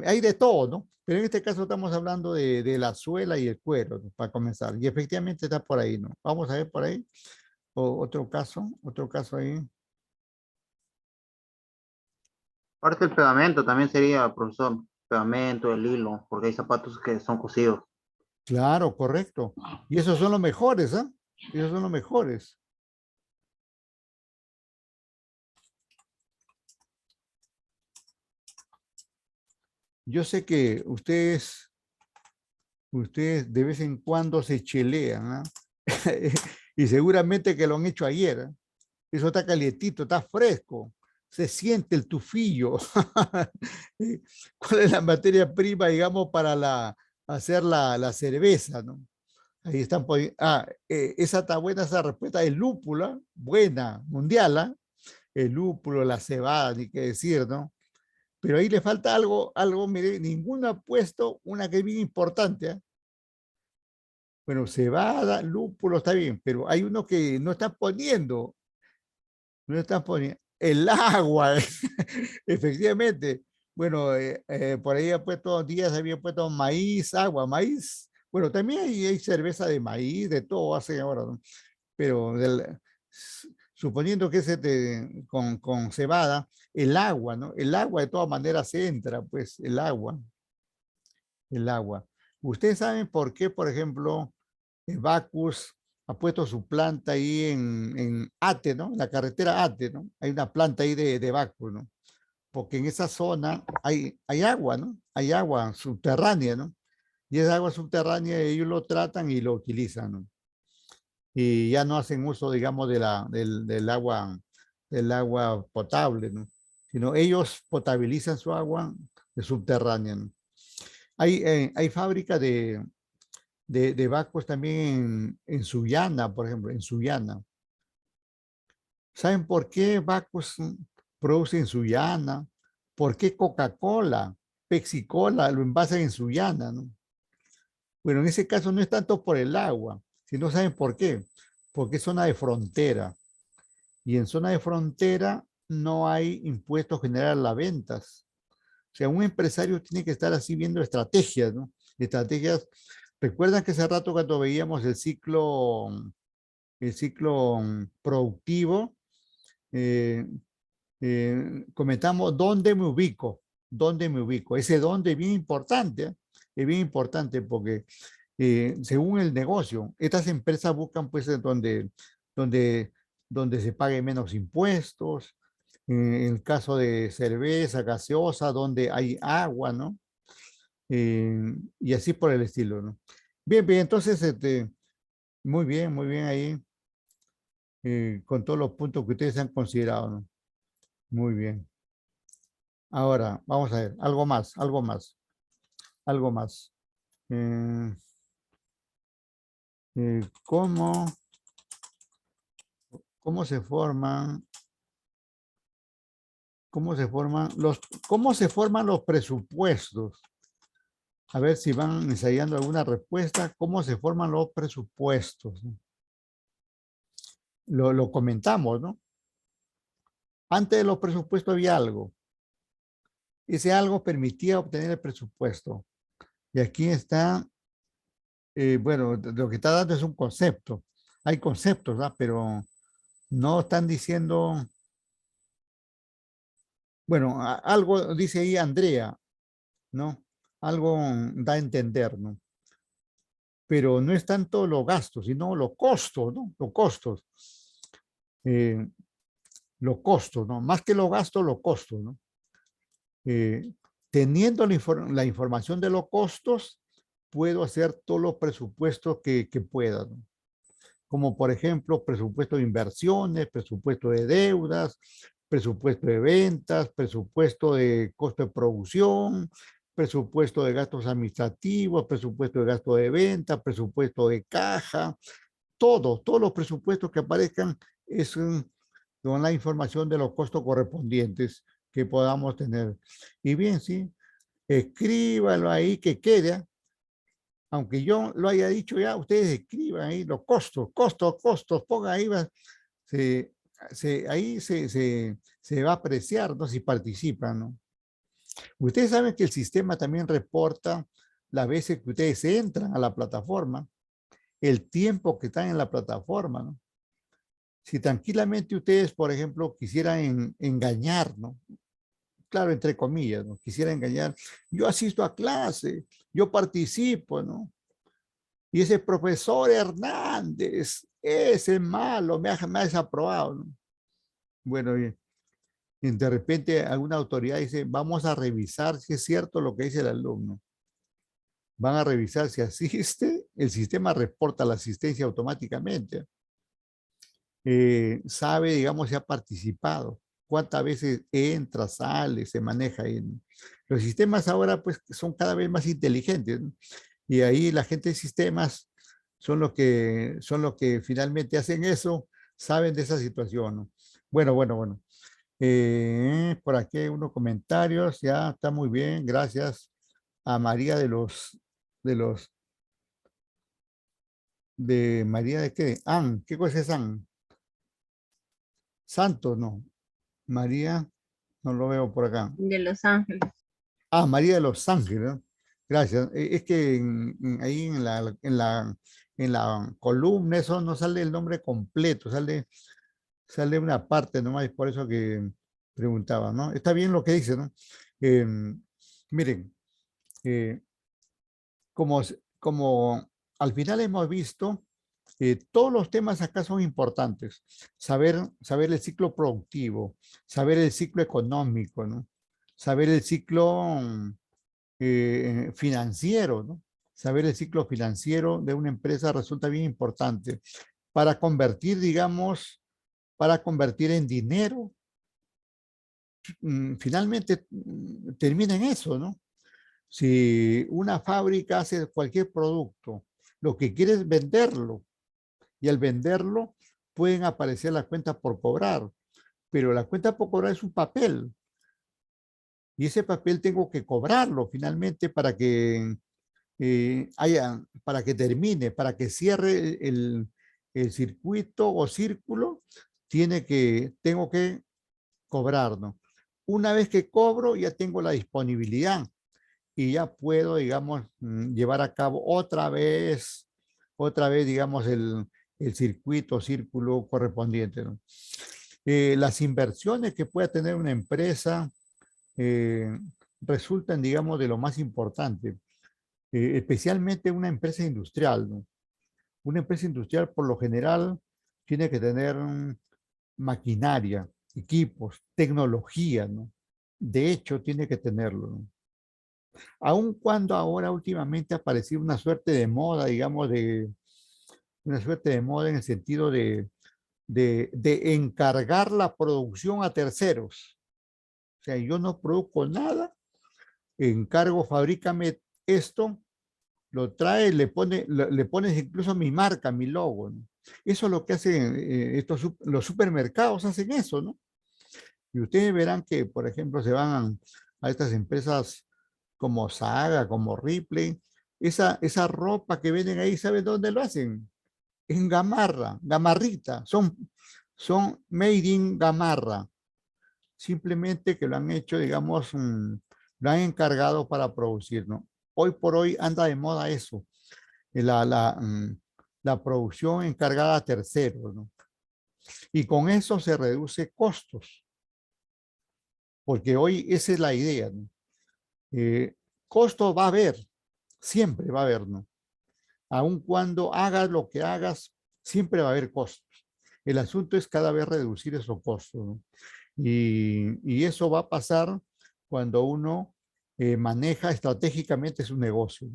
hay de todo, ¿no? Pero en este caso estamos hablando de la suela y el cuero, ¿no? Para comenzar. Y efectivamente está por ahí, ¿no? Vamos a ver por ahí. Otro caso ahí. Aparte el pegamento también sería, profesor, pegamento, el hilo, porque hay zapatos que son cosidos. Claro, correcto. Y esos son los mejores, ¿ah? Esos son los mejores. yo sé que ustedes de vez en cuando se chelean, ¿ah? Y seguramente que lo han hecho ayer, ¿eh? Eso está calientito, está fresco, se siente el tufillo. ¿Cuál es la materia prima, digamos, para hacer la cerveza, ¿no? Ahí están poniendo, esa está buena, esa respuesta, el lúpulo, ¿ah? Buena, mundial, ¿ah? El lúpulo, la cebada, ni qué decir, ¿no? Pero ahí le falta algo, mire, ninguno ha puesto una que es bien importante, ¿eh? Bueno, cebada, lúpulo, está bien, pero hay uno que no está poniendo, el agua, efectivamente. Bueno, por ahí ha puesto días, había puesto maíz, agua, maíz. Bueno, también hay cerveza de maíz, de todo hacen ahora, ¿no? Pero suponiendo que con cebada, el agua, ¿no? El agua de todas maneras entra, pues, el agua. Ustedes saben por qué, por ejemplo, Bacus ha puesto su planta ahí en Ate, ¿no? En la carretera Ate, ¿no? Hay una planta ahí de Bacus, ¿no? Porque en esa zona hay agua, ¿no? Hay agua subterránea, ¿no? Y esa agua subterránea ellos lo tratan y lo utilizan, ¿no? Y ya no hacen uso, digamos, del agua potable, ¿no? Sino ellos potabilizan su agua subterránea, ¿no? Hay fábrica de Bacus también en Sullana, por ejemplo, en Sullana. ¿Saben por qué Bacus produce en Sullana? ¿Por qué Coca-Cola, Pepsi-Cola lo envasan en Sullana, ¿no? Bueno, en ese caso no es tanto por el agua, sino ¿saben por qué? Porque es zona de frontera. Y en zona de frontera no hay impuestos generales a las ventas. O sea, un empresario tiene que estar así viendo estrategias, ¿no? Estrategias. ¿Recuerdan que hace rato cuando veíamos el ciclo productivo, comentamos dónde me ubico? Ese dónde es bien importante, ¿eh? Es bien importante porque según el negocio, estas empresas buscan pues donde se pague menos impuestos. En el caso de cerveza, gaseosa, donde hay agua, ¿no? Y así por el estilo, ¿no? Bien, entonces, muy bien ahí, con todos los puntos que ustedes han considerado, ¿no? Muy bien. Ahora, vamos a ver, algo más. ¿Cómo se forman los presupuestos? A ver si van ensayando alguna respuesta. ¿Cómo se forman los presupuestos? Lo comentamos, ¿no? Antes de los presupuestos había algo. Ese algo permitía obtener el presupuesto. Y aquí está, bueno, lo que está dando es un concepto. Hay conceptos, ¿verdad? Pero no están diciendo, bueno, algo dice ahí Andrea, ¿no? Algo da a entender, ¿no? Pero no es tanto los gastos, sino los costos, ¿no? Los costos. Los costos, ¿no? Más que los gastos, los costos, ¿no? Teniendo la información de los costos, puedo hacer todos los presupuestos que pueda, ¿no? Como por ejemplo, presupuesto de inversiones, presupuesto de deudas, presupuesto de ventas, presupuesto de costo de producción, presupuesto de gastos administrativos, presupuesto de gasto de venta, presupuesto de caja, todos los presupuestos que aparezcan es con la información de los costos correspondientes que podamos tener. Y bien, sí, escríbalo ahí que quede. Aunque yo lo haya dicho ya, ustedes escriban ahí los costos, pongan ahí, ahí se va a apreciar, ¿no? Si participan, ¿no? Ustedes saben que el sistema también reporta las veces que ustedes entran a la plataforma, el tiempo que están en la plataforma, ¿no? Si tranquilamente ustedes, por ejemplo, quisieran engañar, ¿no? Claro, entre comillas, ¿no? Quisiera engañar. Yo asisto a clase, yo participo, ¿no? Y ese profesor Hernández, ese malo, me ha desaprobado, ¿no? Bueno, bien. Y de repente alguna autoridad dice, vamos a revisar si es cierto lo que dice el alumno. Van a revisar si asiste, el sistema reporta la asistencia automáticamente. Sabe, digamos, si ha participado, cuántas veces entra, sale, se maneja. Los sistemas ahora pues son cada vez más inteligentes, ¿no? Y ahí la gente de sistemas son los que finalmente hacen eso, saben de esa situación, ¿no? Bueno. Por aquí hay unos comentarios, ya está muy bien, gracias a María de María de qué, ¿qué cosa es An? Santos, no, María, no lo veo por acá. De Los Ángeles. María de los Ángeles, ¿no? Gracias. Es que ahí en la columna eso no sale el nombre completo, sale una parte nomás, es por eso que preguntaba, ¿no? Está bien lo que dice, ¿no? Miren, como al final hemos visto, todos los temas acá son importantes. Saber el ciclo productivo, saber el ciclo económico, ¿no? Saber el ciclo financiero, ¿no? Saber el ciclo financiero de una empresa resulta bien importante para convertir, digamos, para convertir en dinero. Finalmente termina en eso, ¿no? Si una fábrica hace cualquier producto, lo que quiere es venderlo, y al venderlo pueden aparecer las cuentas por cobrar, pero la cuenta por cobrar es un papel, y ese papel tengo que cobrarlo finalmente para que para que termine, para que cierre el circuito o círculo, tengo que cobrar, ¿no? Una vez que cobro, ya tengo la disponibilidad y ya puedo, digamos, llevar a cabo otra vez, digamos, el circuito, círculo correspondiente, ¿no? Las inversiones que pueda tener una empresa resultan, digamos, de lo más importante, especialmente una empresa industrial, ¿no? Una empresa industrial, por lo general, tiene que tener maquinaria, equipos, tecnología, ¿no? De hecho, tiene que tenerlo, ¿no? Aun cuando ahora últimamente ha aparecido una suerte de moda, digamos, una suerte de moda en el sentido de encargar la producción a terceros. O sea, yo no produzco nada, encargo, fabrícame esto, lo trae, le pones incluso mi marca, mi logo, ¿no? Eso es lo que hacen los supermercados, hacen eso, ¿no? Y ustedes verán que, por ejemplo, se van a estas empresas como Saga, como Ripley, esa ropa que venden ahí, ¿saben dónde lo hacen? En Gamarra, Gamarrita, son made in Gamarra. Simplemente que lo han hecho, digamos, lo han encargado para producir, ¿no? Hoy por hoy anda de moda eso, la producción encargada a terceros, ¿no? Y con eso se reduce costos, porque hoy esa es la idea, ¿no? Costo va a haber, siempre va a haber, ¿no? Aun cuando hagas lo que hagas, siempre va a haber costos. El asunto es cada vez reducir esos costos, ¿no? Y eso va a pasar cuando uno maneja estratégicamente su negocio.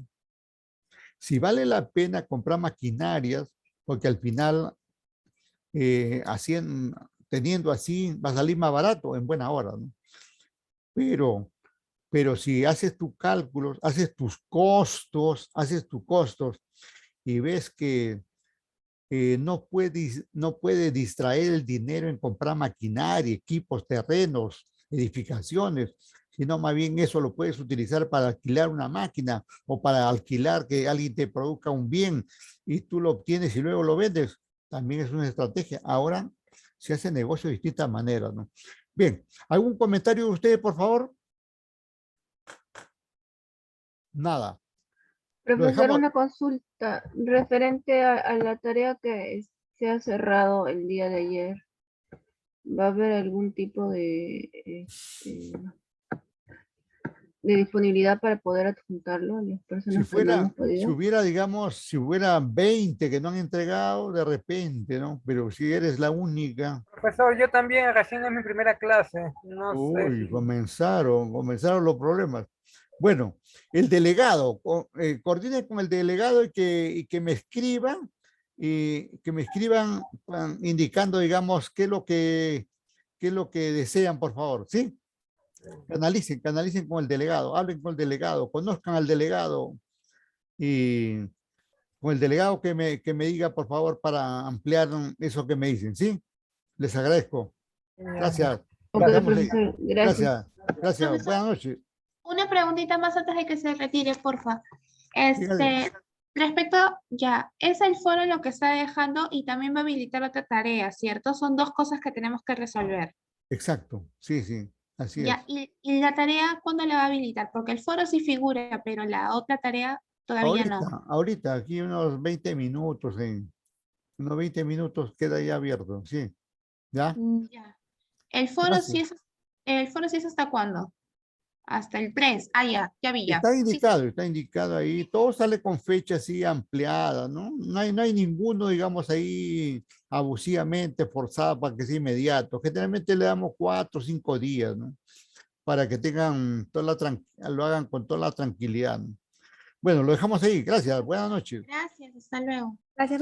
Si vale la pena comprar maquinarias, porque al final, teniendo así, va a salir más barato en buena hora, ¿no? Pero si haces tus cálculos, haces tus costos y ves que no puede distraer el dinero en comprar maquinaria, equipos, terrenos, edificaciones, sino más bien eso lo puedes utilizar para alquilar una máquina o para alquilar que alguien te produzca un bien y tú lo obtienes y luego lo vendes. También es una estrategia. Ahora se hace negocio de distintas maneras, ¿no? Bien, ¿algún comentario de ustedes, por favor? Nada. Lo Profesor, dejamos. una consulta referente a la tarea que se ha cerrado el día de ayer. ¿Va a haber algún tipo de de disponibilidad para poder adjuntarlo a las Si personas que no hemos si podido. hubiera, digamos, si hubiera 20 que no han entregado, de repente, ¿no? Pero si eres la única, Profesor, yo también recién es mi primera clase. No sé uy, si... comenzaron los problemas. Bueno, el delegado, coordine con el delegado y que me escriban, indicando, digamos, qué es lo que desean, por favor, ¿sí? Canalicen con el delegado, hablen con el delegado, conozcan al delegado y con el delegado que me diga, por favor, para ampliar eso que me dicen, ¿sí? Les agradezco. Gracias. Ok, Nos vemos ahí. profesor, gracias. Gracias. Profesor, Buenas noches. una preguntita más antes de que se retire, porfa. Dígale. Respecto, ya, es el foro lo que está dejando y también va a habilitar otra tarea, ¿cierto? Son dos cosas que tenemos que resolver. Exacto, sí, así Ya, es. y la tarea, ¿cuándo la va a habilitar? Porque el foro sí figura, pero la otra tarea todavía no. Ahorita, aquí unos 20 minutos, unos 20 minutos queda ya abierto, sí. ¿Ya? Ya. El foro Gracias. el foro sí es hasta cuándo? Hasta el 3. Ah, ya vi, ya. Está indicado ahí. Todo sale con fecha así ampliada, ¿no? No hay ninguno, digamos, ahí abusivamente forzado para que sea inmediato. Generalmente le damos 4 o 5 días, ¿no? Para que tengan lo hagan con toda la tranquilidad, ¿no? Bueno, lo dejamos ahí. Gracias. Buenas noches. Gracias, hasta luego.